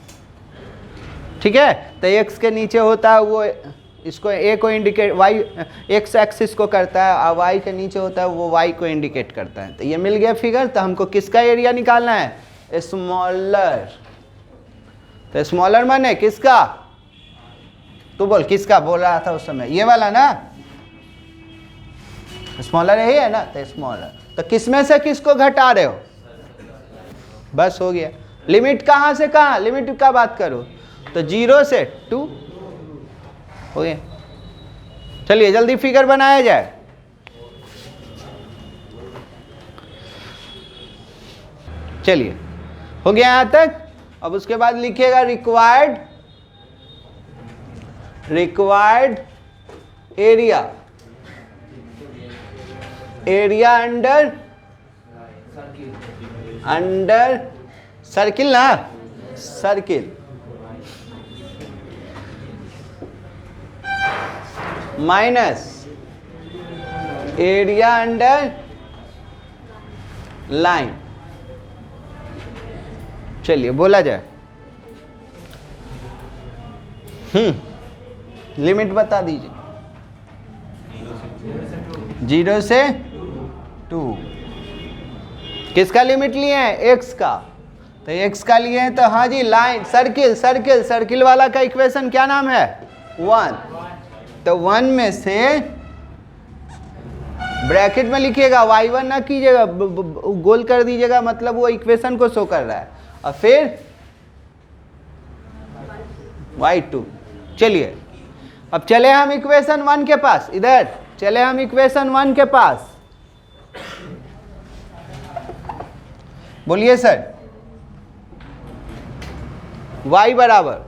ठीक है, तो x के नीचे होता है वो, इसको a को इंडिकेट, y x एक्सिस को करता है, और y के नीचे होता है वो y को इंडिकेट करता है। तो ये मिल गया फिगर। तो हमको किसका एरिया निकालना है? स्मॉलर। तो स्मॉलर माने किसका? तू बोल, किसका बोल रहा था उस समय? ये वाला ना, स्मॉलर यही है ना, तो स्मॉलर। तो किस में से किसको घटा रहे हो? बस हो गया। लिमिट कहाँ से कहाँ? लिमिट का बात करो तो 0 से 2 हो गया। चलिए जल्दी फिगर बनाया जाए। चलिए हो गया यहां तक। अब उसके बाद लिखिएगा रिक्वायर्ड एरिया अंडर सर्किल ना, circle minus area under line. चलिए बोला जाए। लिमिट बता दीजिए। 0 से 2। किसका लिमिट लिए हैं? x का। तो x का लिए हैं, तो हाँ जी लाइन, सर्किल वाला का इक्वेशन क्या नाम है? 1। तो 1 में से ब्रैकेट में लिखिएगा, y1 ना कीजिएगा, गोल कर दीजिएगा, मतलब वो इक्वेशन को शो कर रहा है, और फिर y2। चलिए अब चले हम इक्वेशन 1 के पास। इधर चले हम इक्वेशन 1 के पास। बोलिए सर। y बराबर,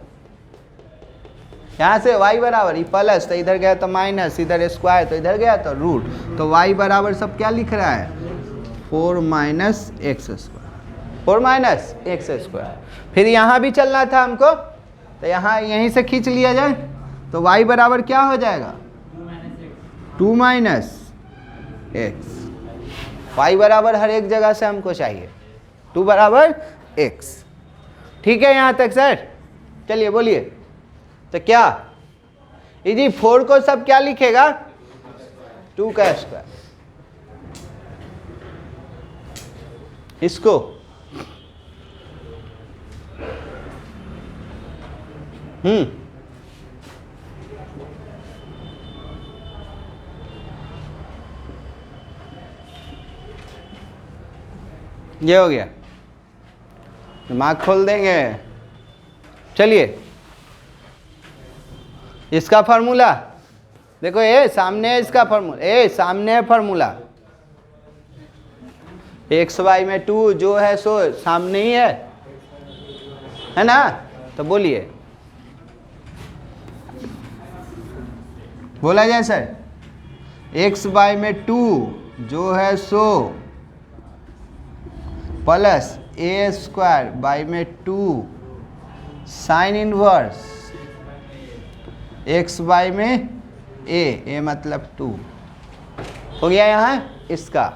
यहां से y बराबर, ये प्लस, तो इधर गया तो माइनस, इधर स्क्वायर, तो इधर गया तो रूट, तो y बराबर सब क्या लिख रहा है? 4 माइनस एक्स स्क्वायर। फिर यहाँ भी चलना था हमको, तो यहाँ यहीं से खींच लिया जाए, तो y बराबर क्या हो जाएगा? 2 माइनस एक्स। y बराबर हर एक जगह से हमको चाहिए 2 बराबर x। ठीक है यहाँ तक सर? चलिए बोलिए। तो क्या जी 4 को सब क्या लिखेगा? 2 का स्क्वायर। इसको ये हो गया, दिमाग खोल देंगे। चलिए इसका फार्मूला देखो, ये सामने है इसका फार्मूला, ये सामने है फार्मूला। एक्स वाई में 2 जो है सो सामने ही है ना? तो बोलिए, बोला जाए सर। एक्स वाई में 2 जो है so plus A square by में 2 साइन इनवर्स एक्स बाई में ए मतलब 2 हो गया। यहाँ इसका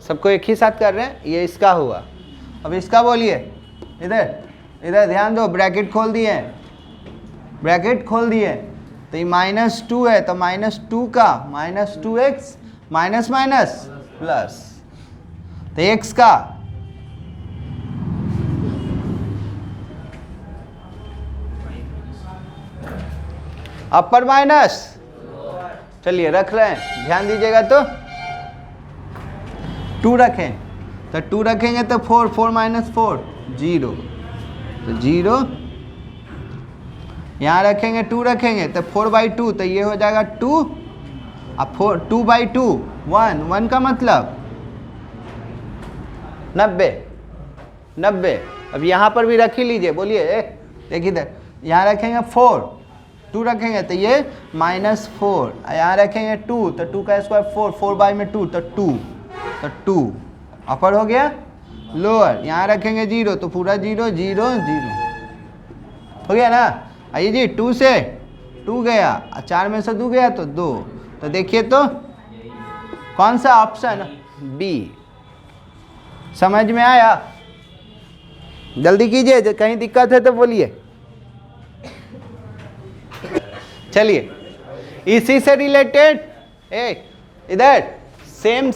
सबको एक ही साथ कर रहे हैं, ये इसका हुआ। अब इसका बोलिए, इधर ध्यान दो, ब्रैकेट खोल दिए, ब्रैकेट खोल दिए, तो ये -2 है, तो -2 का -2x माइनस माइनस प्लस, तो x का अपर माइनस, चलिए रख रहे हैं, ध्यान दीजिएगा, तो 2 रखें, तो 2 रखेंगे तो 4 माइनस 4 0, तो 0, यहाँ रखेंगे 2 रखेंगे तो 4/2, तो ये हो जाएगा 2, अब 2/2 1 का मतलब 90। अब यहाँ पर भी रख ही लीजिए, बोलिए, देखिए इधर, यहाँ रखेंगे 4, 2 रखेंगे तो ये -4, यहाँ रखेंगे 2, तो 2 का स्क्वायर 4 बाई में 2, तो 2 अपर हो गया। लोअर यहाँ रखेंगे 0, तो पूरा 0 0 0 हो गया ना। आइए जी, 2 से 2 गया, 4 में से 2 गया तो 2, तो देखिए तो कौन सा ऑप्शन, बी। समझ में आया? जल्दी कीजिए, कहीं दिक्कत है तो बोलिए। चलिए, इसी से रिलेटेड इधर सेम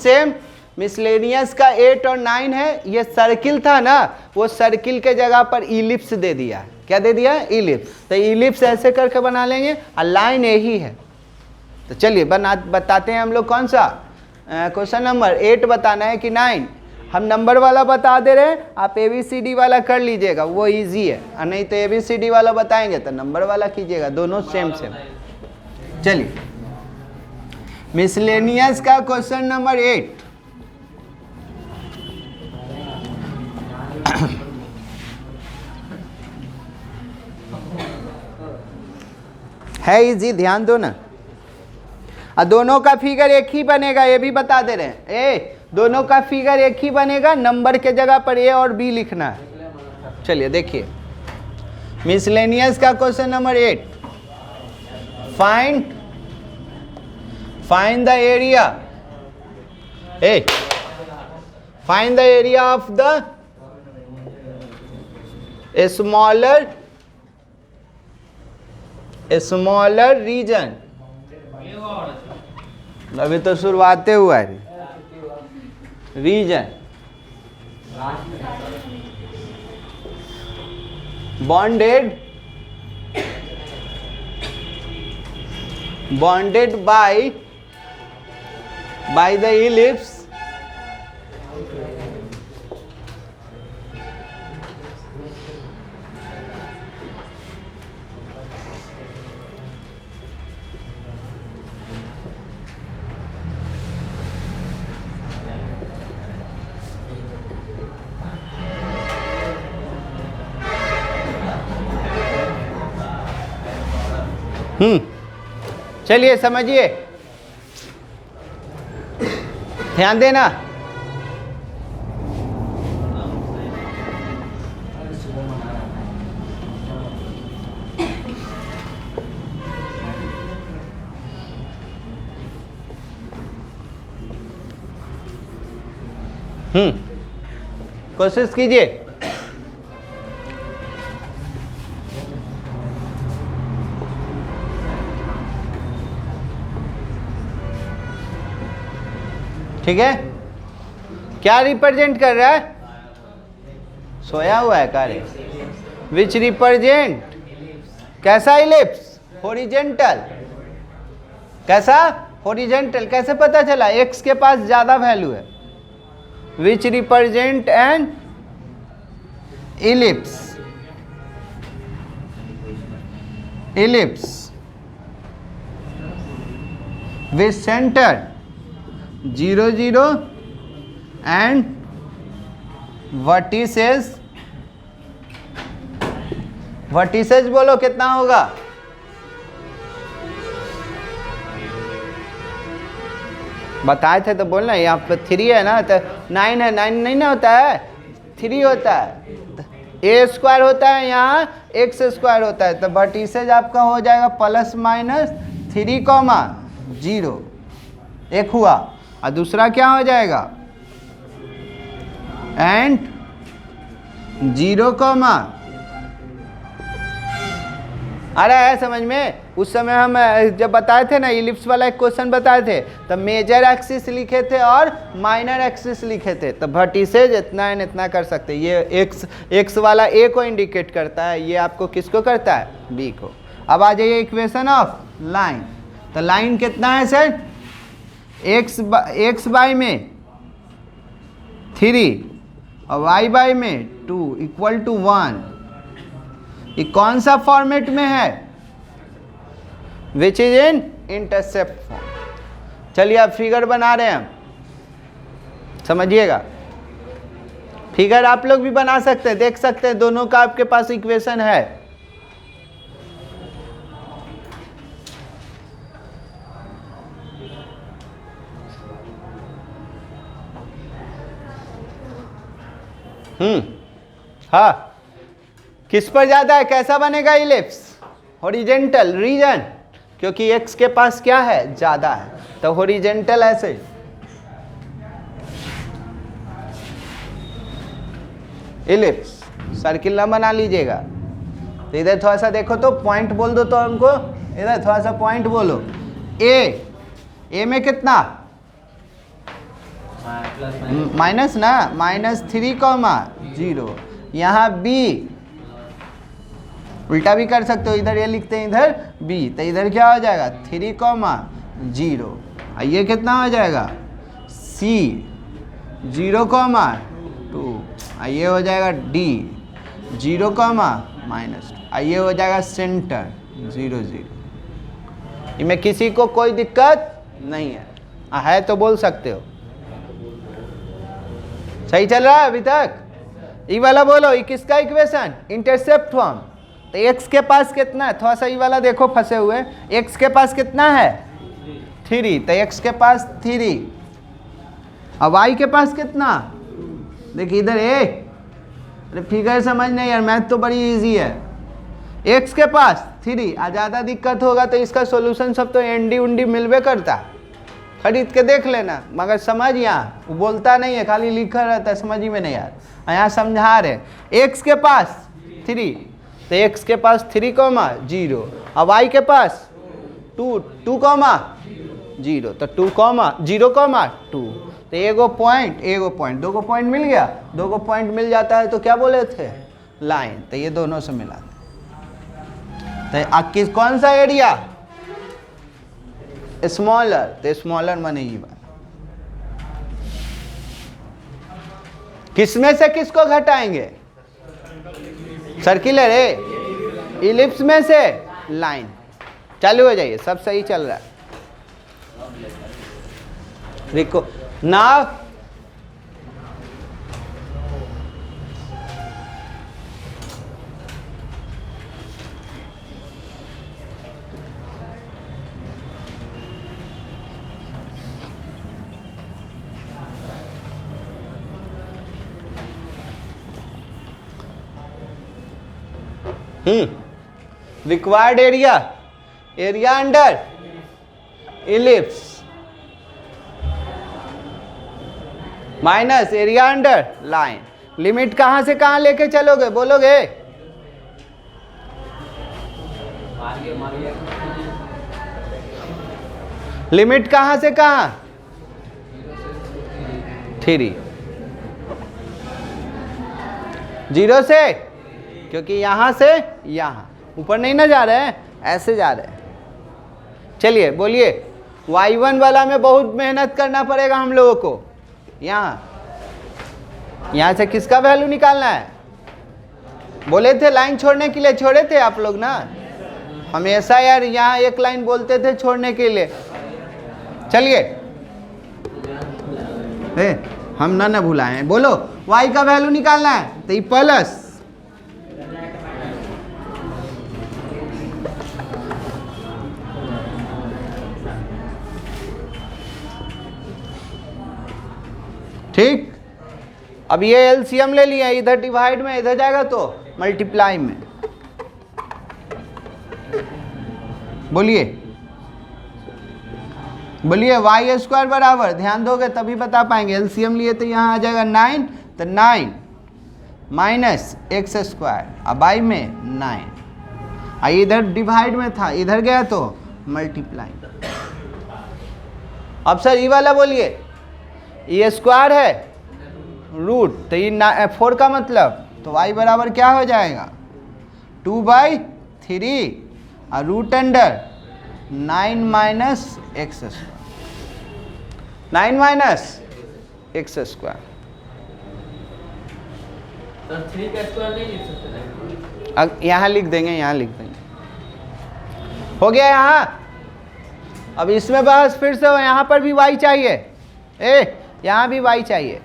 मिसलेनियस का 8 और 9 है। ये सर्किल था ना, वो सर्किल के जगह पर इलिप्स दे दिया। क्या दे दिया? इलिप्स। तो इलिप्स ऐसे करके बना लेंगे, और लाइन यही है। तो चलिए बताते हैं हम लोग कौन सा क्वेश्चन नंबर 8 बताना है कि 9। हम नंबर वाला बता दे रहे हैं, आप ABCD वाला कर लीजिएगा, वो इजी है, और नहीं तो ABCD वाला बताएंगे तो नंबर वाला कीजिएगा, दोनों सेम। चलिए, मिसलेनियस का क्वेश्चन नंबर 8 है इजी, ध्यान दो ना। और दोनों का फिगर एक ही बनेगा, ये भी बता दे रहे हैं। दोनों का फिगर एक ही बनेगा, नंबर के जगह पर A और B लिखना है। चलिए देखिए, मिसलेनियस का question number 8, find the area, find the area of the smaller region. अभी तो शुरुआते हुआ है। Region bonded by the ellipse चलिए समझिए, ध्यान देना। कोशिश कीजिए। ठीक है, क्या रिप्रेजेंट कर रहा है? सोया हुआ है कार्य, विच रिप्रेजेंट कैसा? Ellipse, horizontal. कैसा? हॉरिजेंटल। कैसे पता चला? एक्स के पास ज्यादा वैल्यू है। Which represent N ellipse, with centre 0 0 and vertices बोलो कितना होगा? बताए थे तो बोलना, यहाँ पे 3 है ना, तो 9 है, 9 नहीं ना होता है, 3 होता है। ए स्क्वायर होता है, यहाँ एक्स स्क्वायर होता है, तो वर्टिसेज आपका हो जाएगा +-3, 0 एक हुआ, और दूसरा क्या हो जाएगा एंड 0, आ रहा है समझ में। उस समय हम जब बताए थे ना इलिप्स वाला एक क्वेश्चन बताए थे, तब मेजर एक्सिस लिखे थे और माइनर एक्सिस लिखे थे, तब वर्टिसेज इतना एंड इतना कर सकते हैं। ये एक्स वाला ए को इंडिकेट करता है, ये आपको किसको करता है, बी को। अब आ जाइए इक्वेशन ऑफ लाइन। तो लाइन कितना है सर, एक्स बाई में 3 और वाई बाई में 2 इक्वल टू 1। ये कौन सा फॉर्मेट में है, which is in intercept form. चलिए अब फिगर बना रहे हैं हम, समझिएगा। फिगर आप लोग भी बना सकते हैं, देख सकते हैं, दोनों का आपके पास इक्वेशन है। हाँ, किस पर ज्यादा है, कैसा बनेगा इलिप्स, हॉरिजेंटल रीजन, क्योंकि एक्स के पास क्या है, ज्यादा है, तो हॉरिजेंटल ऐसे। इलिप्स सर्किल ना बना लीजिएगा। तो इधर थोड़ा सा देखो तो पॉइंट बोल दो तो हमको, इधर थोड़ा सा पॉइंट बोलो। ए में कितना, माइनस ना, -3, 0। यहाँ बी उल्टा भी कर सकते हो, इधर ये लिखते हैं इधर बी, तो इधर क्या हो जाएगा 3, 0। ये कितना हो जाएगा सी 0, 2। ये हो जाएगा डी 0, -2। ये हो जाएगा सेंटर 0, 0। इनमें किसी को कोई दिक्कत नहीं है तो बोल सकते हो। सही चल रहा है अभी तक। ई वाला बोलो, ये किसका इक्वेशन, इंटरसेप्ट फॉर्म। तो एक्स के पास कितना है, थोड़ा सा ई वाला देखो फंसे हुए, एक्स के पास कितना है 3, तो एक्स के पास 3, और वाई के पास कितना, देखिए इधर अरे फिगर समझ नहीं यार, मैथ तो बड़ी इजी है। एक्स के पास 3, ज़्यादा दिक्कत होगा तो इसका सॉल्यूशन सब तो एनडी उंडी मिलवे करता, खरीद के देख लेना, मगर समझ यहाँ वो बोलता नहीं है, खाली लिखा रहता है, समझ ही में नहीं यार। यहाँ समझा रहे, एक्स के पास 3, तो एक्स के पास 3, 0, और वाई के पास 2, 0, तो 2, 0, 2। तो एगो पॉइंट, दो को पॉइंट मिल गया, दो को पॉइंट मिल जाता है तो क्या बोले थे, लाइन। तो ये दोनों से मिला, तो किस कौन सा एरिया, स्मॉलर, तो स्मॉलर माने ये बात। किसमें से किसको घटाएंगे, सर्किलर है, इलिप्स में से लाइन। चालू हो जाइए, सब सही चल रहा है। देखो now required area under ellipse minus area under line. Limit कहां से कहां लेके चलोगे, बोलोगे, लिमिट कहां से कहां, 3, 0 से, क्योंकि यहां से यहां ऊपर नहीं ना जा रहे हैं, ऐसे जा रहे हैं। चलिए बोलिए, y1 वाला में बहुत मेहनत करना पड़ेगा हम लोगों को। यहाँ से किसका वैल्यू निकालना है, बोले थे लाइन छोड़ने के लिए, छोड़े थे आप लोग ना हमेशा यार, यहाँ एक लाइन बोलते थे छोड़ने के लिए। चलिए हम ना भुलाए, बोलो y का वैल्यू निकालना है, तो ये प्लस ठीक, अब ये एलसीएम ले लिया, इधर डिवाइड में, इधर जाएगा तो मल्टीप्लाई में। बोलिए बोलिए, वाई स्क्वायर बराबर, ध्यान दोगे तभी बता पाएंगे। एलसीएम लिए तो यहाँ आ जाएगा 9, तो 9 माइनस एक्स स्क्वायर, अब बाई में 9, इधर डिवाइड में था, इधर गया तो मल्टीप्लाई। अब सर ये वाला बोलिए, ये स्क्वायर है रूट, तो ये 4 का मतलब, तो y बराबर क्या हो जाएगा 2/3 और root under 9 minus x square, 9 minus x square. 3 का स्क्वायर नहीं लिख सकते? यहाँ लिख देंगे, यहाँ लिख देंगे, हो गया यहाँ। अब इसमें बस फिर से यहाँ पर भी y चाहिए, यहाँ भी y चाहिए,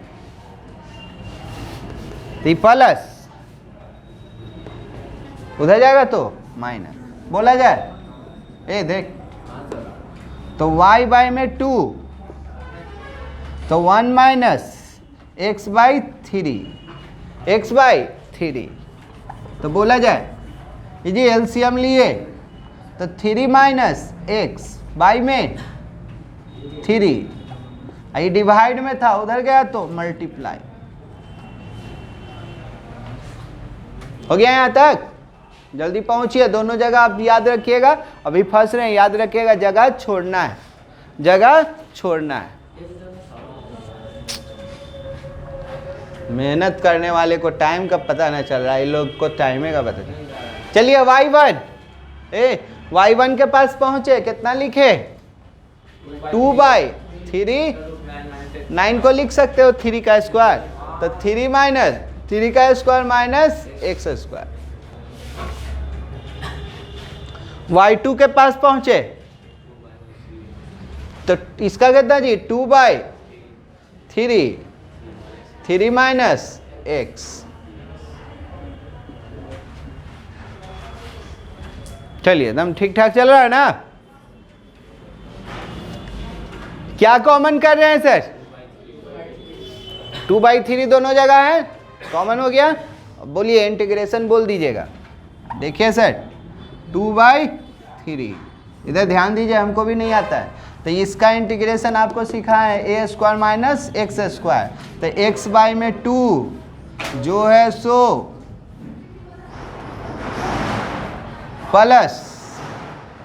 तो प्लस, उधर जाएगा तो माइनस, बोला जाए देख, तो y बाई में 2, तो 1 माइनस एक्स बाई 3, तो बोला जाए जी एलसीएम लिए तो 3 माइनस एक्स बाई में 3, ये डिवाइड में था, उधर गया तो मल्टीप्लाई। हो गया यहाँ तक? जल्दी पहुंचिए, दोनों जगह आप याद रखिएगा, अभी फंस रहे हैं, याद रखिएगा, जगह छोड़ना है, जगह छोड़ना है। मेहनत करने वाले को टाइम का पता नहीं चल रहा है, इन लोग को टाइम का पता नहीं। चलिए y1 के पास पहुंचे, कितना लिखे 2/3, 9 को लिख सकते हो 3 का स्क्वायर, तो 3 माइनस 3 का square minus x square. y2 के पास पहुंचे तो इसका कितना जी 2/3, 3 माइनस एक्स। चलिए एकदम ठीक ठाक चल रहा है ना? क्या कॉमन कर रहे हैं सर? 2/3 दोनों जगह है, कॉमन हो गया। बोलिए इंटीग्रेशन बोल दीजिएगा। देखिए सर 2/3, इधर ध्यान दीजिए, हमको भी नहीं आता है, तो इसका इंटीग्रेशन आपको सीखा है ए स्क्वायर माइनस एक्स स्क्वायर, तो एक्स बाई में 2 जो है so plus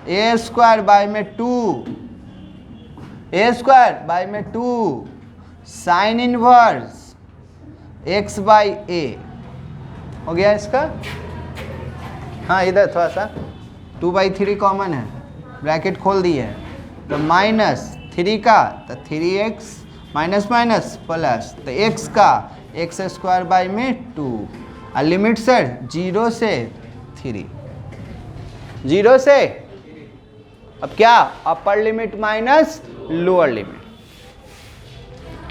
A square by में 2, ए स्क्वायर बाई में 2 साइन इनवर्स एक्स बाई ए। हो गया इसका? हाँ इधर थोड़ा सा 2/3 कॉमन है, ब्रैकेट खोल दिए है, तो माइनस 3 का तो 3x माइनस माइनस प्लस, तो x का एक्स स्क्वायर बाई में 2, और लिमिट सर 0 से 3, 0 से, अब क्या upper limit minus lower limit.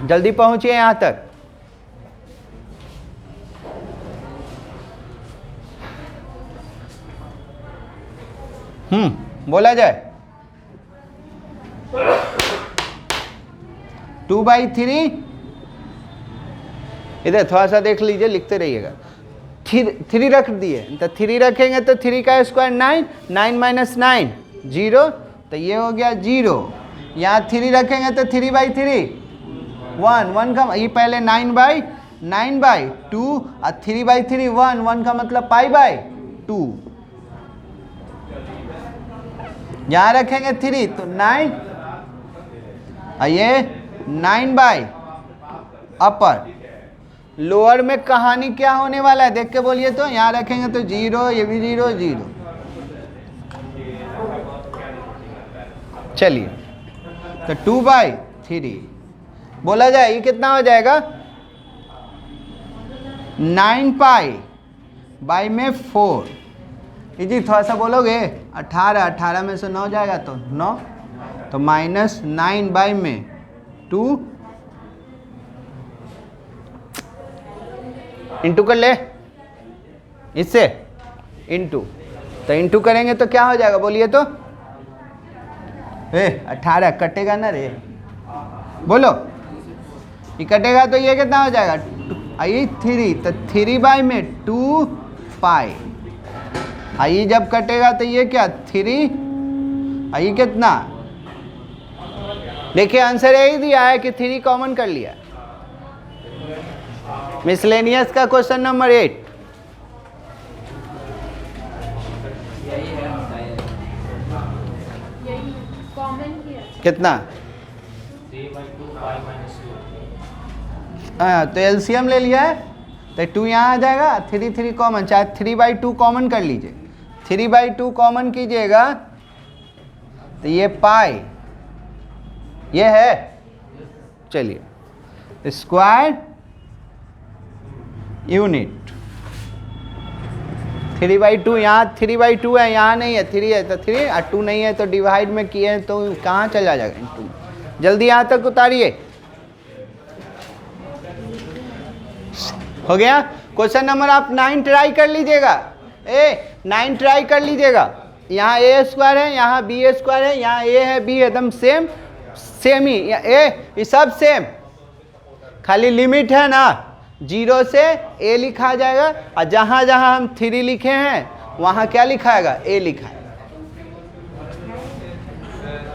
जल्दी पहुंचिए यहां तक। बोला जाए 2/3, इधर थोड़ा सा देख लीजिए, लिखते रहिएगा। 3 रख दिए, तो 3 रखेंगे तो 3 का स्क्वायर 9, 9 माइनस 9 0, तो ये हो गया 0। यहाँ 3 रखेंगे तो 3/3 1 का, ये पहले 9/2 और 3/3 1 का मतलब π/2। यहाँ रखेंगे 3 तो 9, और ये 9 अपर। लोअर में कहानी क्या होने वाला है देख के बोलिए तो। यहाँ रखेंगे तो 0, ये भी 0 0। चलिए तो 2/3 बोला जाए, ये कितना हो जाएगा 9π में 4। जी थोड़ा सा बोलोगे 18 में से 9 जाएगा तो 9, तो माइनस 9 में 2 इंटू कर ले इससे, इंटू, तो इंटू करेंगे तो क्या हो जाएगा बोलिए तो 18 कटेगा ना रे, बोलो ये कटेगा तो ये कितना हो जाएगा आई 3, तो 3 में 2 पाई। आई जब कटेगा तो ये क्या 3, आई कितना, देखिए आंसर यही दिया है कि 3 कॉमन कर लिया। मिसलेनियस का क्वेश्चन नंबर 8। कितना, हाँ तो एलसीएम ले लिया है तो 2 यहाँ आ जाएगा, 3 कॉमन, चाहे 3/2 कॉमन कर लीजिए, 3/2 कॉमन कीजिएगा तो ये पाई, ये है, चलिए स्क्वायर यूनिट 3/2, यहाँ 3/2 है, यहाँ नहीं है, 3 है तो 3, और 2 नहीं है तो डिवाइड में किए हैं तो कहाँ चला जाएगा 2। जल्दी यहाँ तक उतारिए, हो गया। क्वेश्चन नंबर आप 9 ट्राई कर लीजिएगा, 9 ट्राई कर लीजिएगा। यहाँ ए स्क्वायर है, यहाँ बी स्क्वायर है, यहाँ ए है बी एकदम सेम ही, ये सब सेम, खाली लिमिट है ना 0 से ए लिखा जाएगा, और जहाँ जहाँ हम 3 लिखे हैं वहाँ क्या लिखाएगा, ए लिखा है,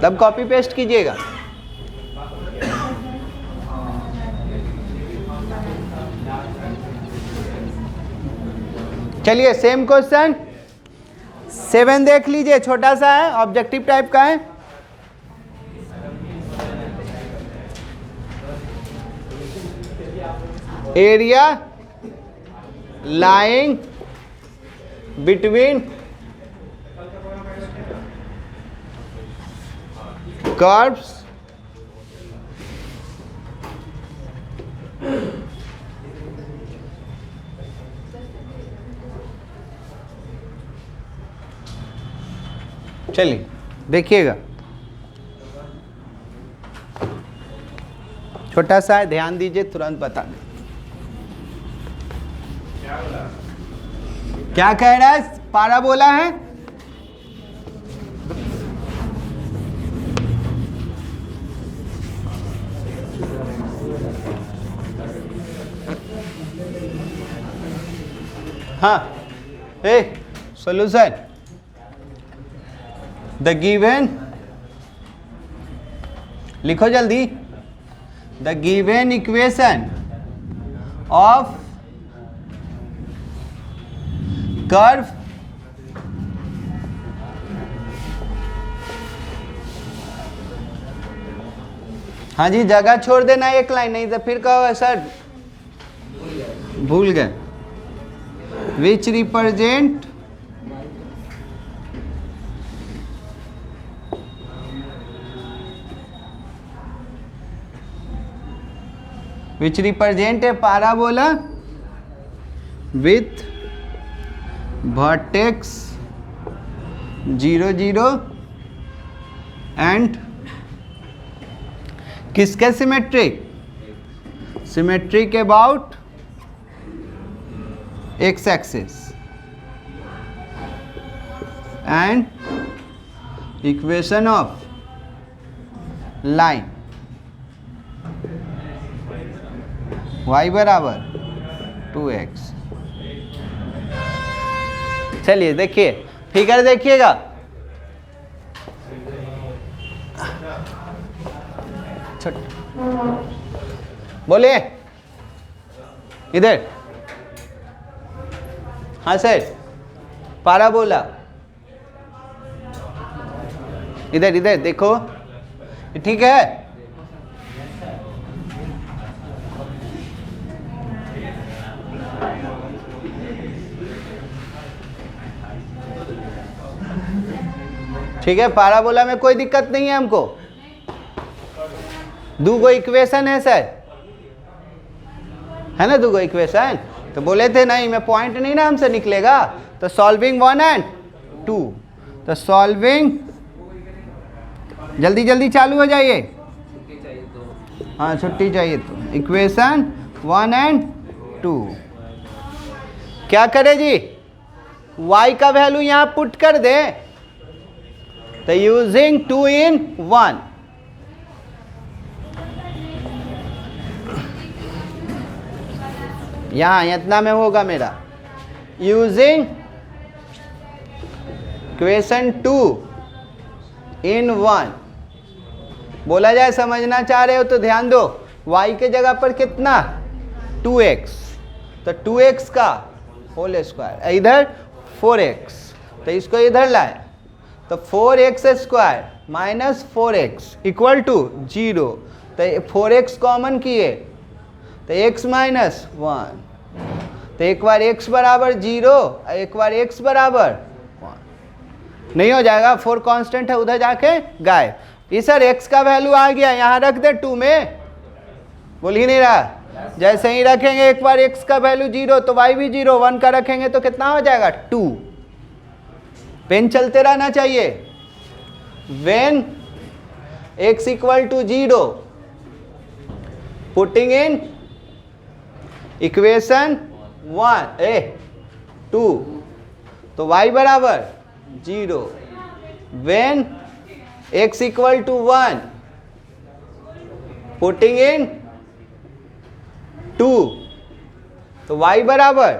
तब कॉपी पेस्ट कीजिएगा। चलिए सेम क्वेश्चन 7 देख लीजिए, छोटा सा है, ऑब्जेक्टिव टाइप का है। एरिया लाइंग बिटवीन कर्व्स चलिए देखिएगा, छोटा सा है, ध्यान दीजिए, तुरंत बता दें। क्या कह रहा है, पाराबोला है, हाँ, सॉल्यूशन द गिवन, लिखो जल्दी, the given equation of curve हाँ जी, जगह छोड़ देना एक लाइन, नहीं तो फिर कहो सर भूल गए, which represent a parabola with vertex 0 0 and किसके symmetric, symmetric about x axis and equation of line y बराबर 2x। चलिए देखिए फिगर देखिएगा, बोलिए इधर, हाँ सर, पाराबोला इधर इधर देखो, ठीक है, ठीक है, पाराबोला में कोई दिक्कत नहीं है हमको, दूगो इक्वेशन है सर, है ना, दूगो इक्वेशन, तो बोले थे नहीं मैं पॉइंट नहीं ना हमसे निकलेगा, तो सॉल्विंग 1 and 2, तो सॉल्विंग, जल्दी जल्दी चालू हो जाइए, हाँ छुट्टी चाहिए, तो इक्वेशन 1 and 2 क्या करे जी, y का वैल्यू यहाँ पुट कर दे, तो यूजिंग 2 in 1, यहाँ इतना में होगा मेरा। यूजिंग क्वेश्चन 2 in 1 बोला जाए, समझना चाह रहे हो तो ध्यान दो। y के जगह पर कितना 2x, तो 2x का होल स्क्वायर, इधर 4x, तो इसको इधर लाए तो 4x square minus 4x equal to 0, तो 4x कॉमन किए तो x माइनस 1, तो एक बार x बराबर 0 और एक बार x बराबर 1 नहीं हो जाएगा, 4 कांस्टेंट है उधर जाके गायब। ये सर x का वैल्यू आ गया, यहाँ रख दे 2 में, बोल ही नहीं रहा। जैसे ही रखेंगे एक बार x का वैल्यू 0 तो y भी 0, 1 का रखेंगे तो कितना हो जाएगा 2। पेन चलते रहना चाहिए। when x equal to 0 putting in equation 2 तो y बराबर 0, when x equal to 1 putting in 2 तो y बराबर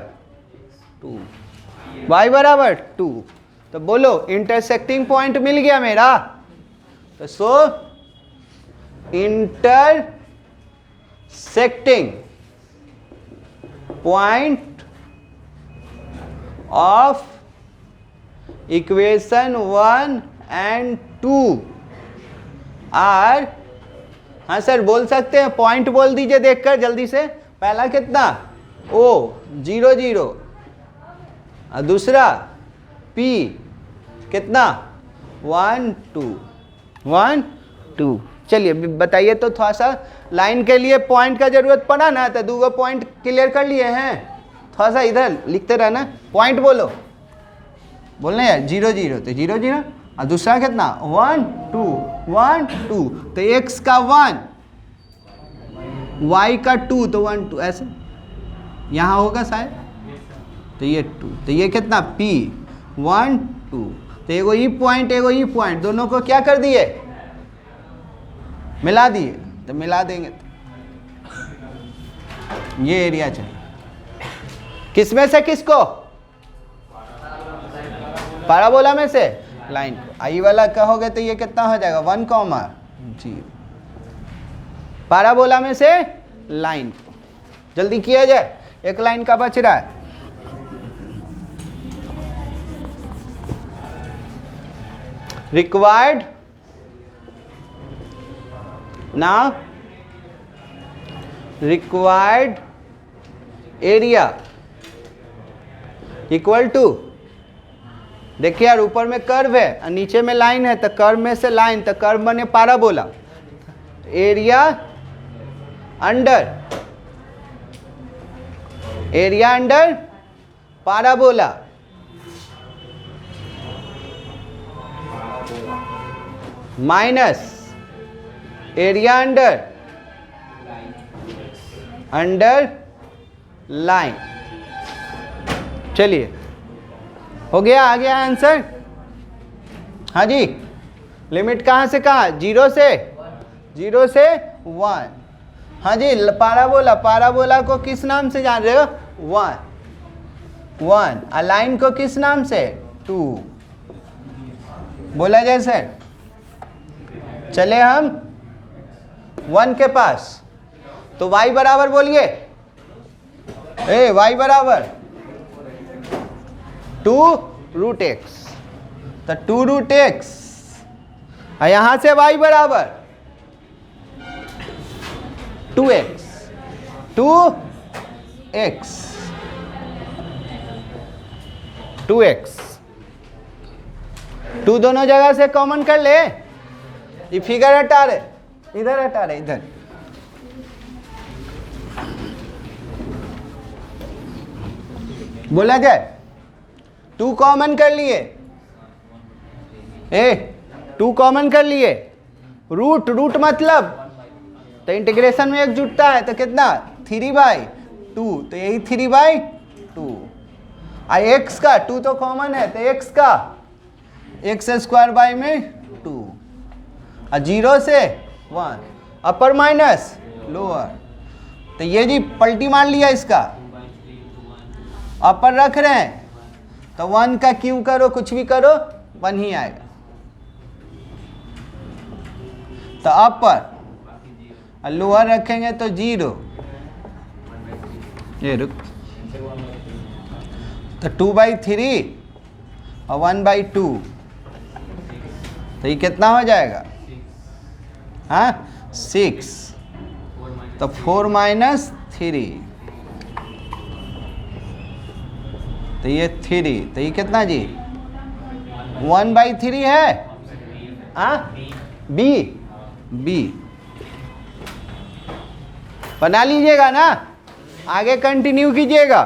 2, y बराबर 2। तो बोलो इंटरसेक्टिंग पॉइंट मिल गया मेरा, तो so intersecting point of equation 1 and 2 are, हाँ सर बोल सकते हैं, पॉइंट बोल दीजिए देखकर जल्दी से। पहला कितना O 0 0 और दूसरा P कितना 1 2 1 2। चलिए बताइए तो, थोड़ा सा लाइन के लिए पॉइंट का जरूरत पड़ा ना, तो 2 पॉइंट क्लियर कर लिए हैं। थोड़ा सा इधर लिखते रहना, पॉइंट बोलो, बोलना यार 0 0 तो 0 0 और दूसरा कितना 1 2 1 2, तो x का 1 y का 2 तो 1 2 ऐसे यहाँ होगा शायद, तो ये 2, तो ये कितना p 1 2, तो एगो ई पॉइंट दोनों को क्या कर दिए मिला दिए, तो मिला देंगे तो ये एरिया चाहिए। किसमें से किसको, पैराबोला में से लाइन को। आई वाला कहोगे तो ये कितना हो जाएगा 1 कॉमा 0, पैराबोला में से लाइन को। जल्दी किया जाए, एक लाइन का बच रहा है। Required now required area equal to, देखिए यार ऊपर में कर्व है और नीचे में लाइन है, तो कर्व में से लाइन, तो कर्व बने parabola. Area under parabola minus area under line. चलिए हो गया, आ गया आंसर। हाँ जी, लिमिट कहाँ से कहाँ, 0 से 1। हाँ जी, पैराबोला को किस नाम से जान रहे हो 1, लाइन को किस नाम से 2। बोला जाए सर, चले हम 1 के पास, तो y बराबर बोलिए, y बराबर 2√x, तो 2√x, और यहां से y बराबर 2x 2 दोनों जगह से कॉमन कर ले। ये फिगर हटा रहे, इधर हटा रहे, इधर बोला जाए 2 कॉमन कर लिए, 2 कॉमन कर लिए, रूट मतलब तो इंटीग्रेशन में एक जुटता है, तो कितना 3/2, तो यही 3/2। और x का 2 तो कॉमन है, तो x का x² बाई में 2, और 0 से 1, अपर माइनस लोअर, तो ये जी पलटी मार लिया इसका, अपर रख रहे हैं तो 1 का क्यू करो, कुछ भी करो 1 ही आएगा। तो अपर और लोअर रखेंगे तो 0। ये रुक, तो 2/3 और 1/2, तो ये कितना हो जाएगा? हाँ 6। तो 4 - 3, तो ये 3, तो ये कितना जी? 1/3 है। हाँ बी बना लीजिएगा ना, आगे कंटिन्यू कीजिएगा।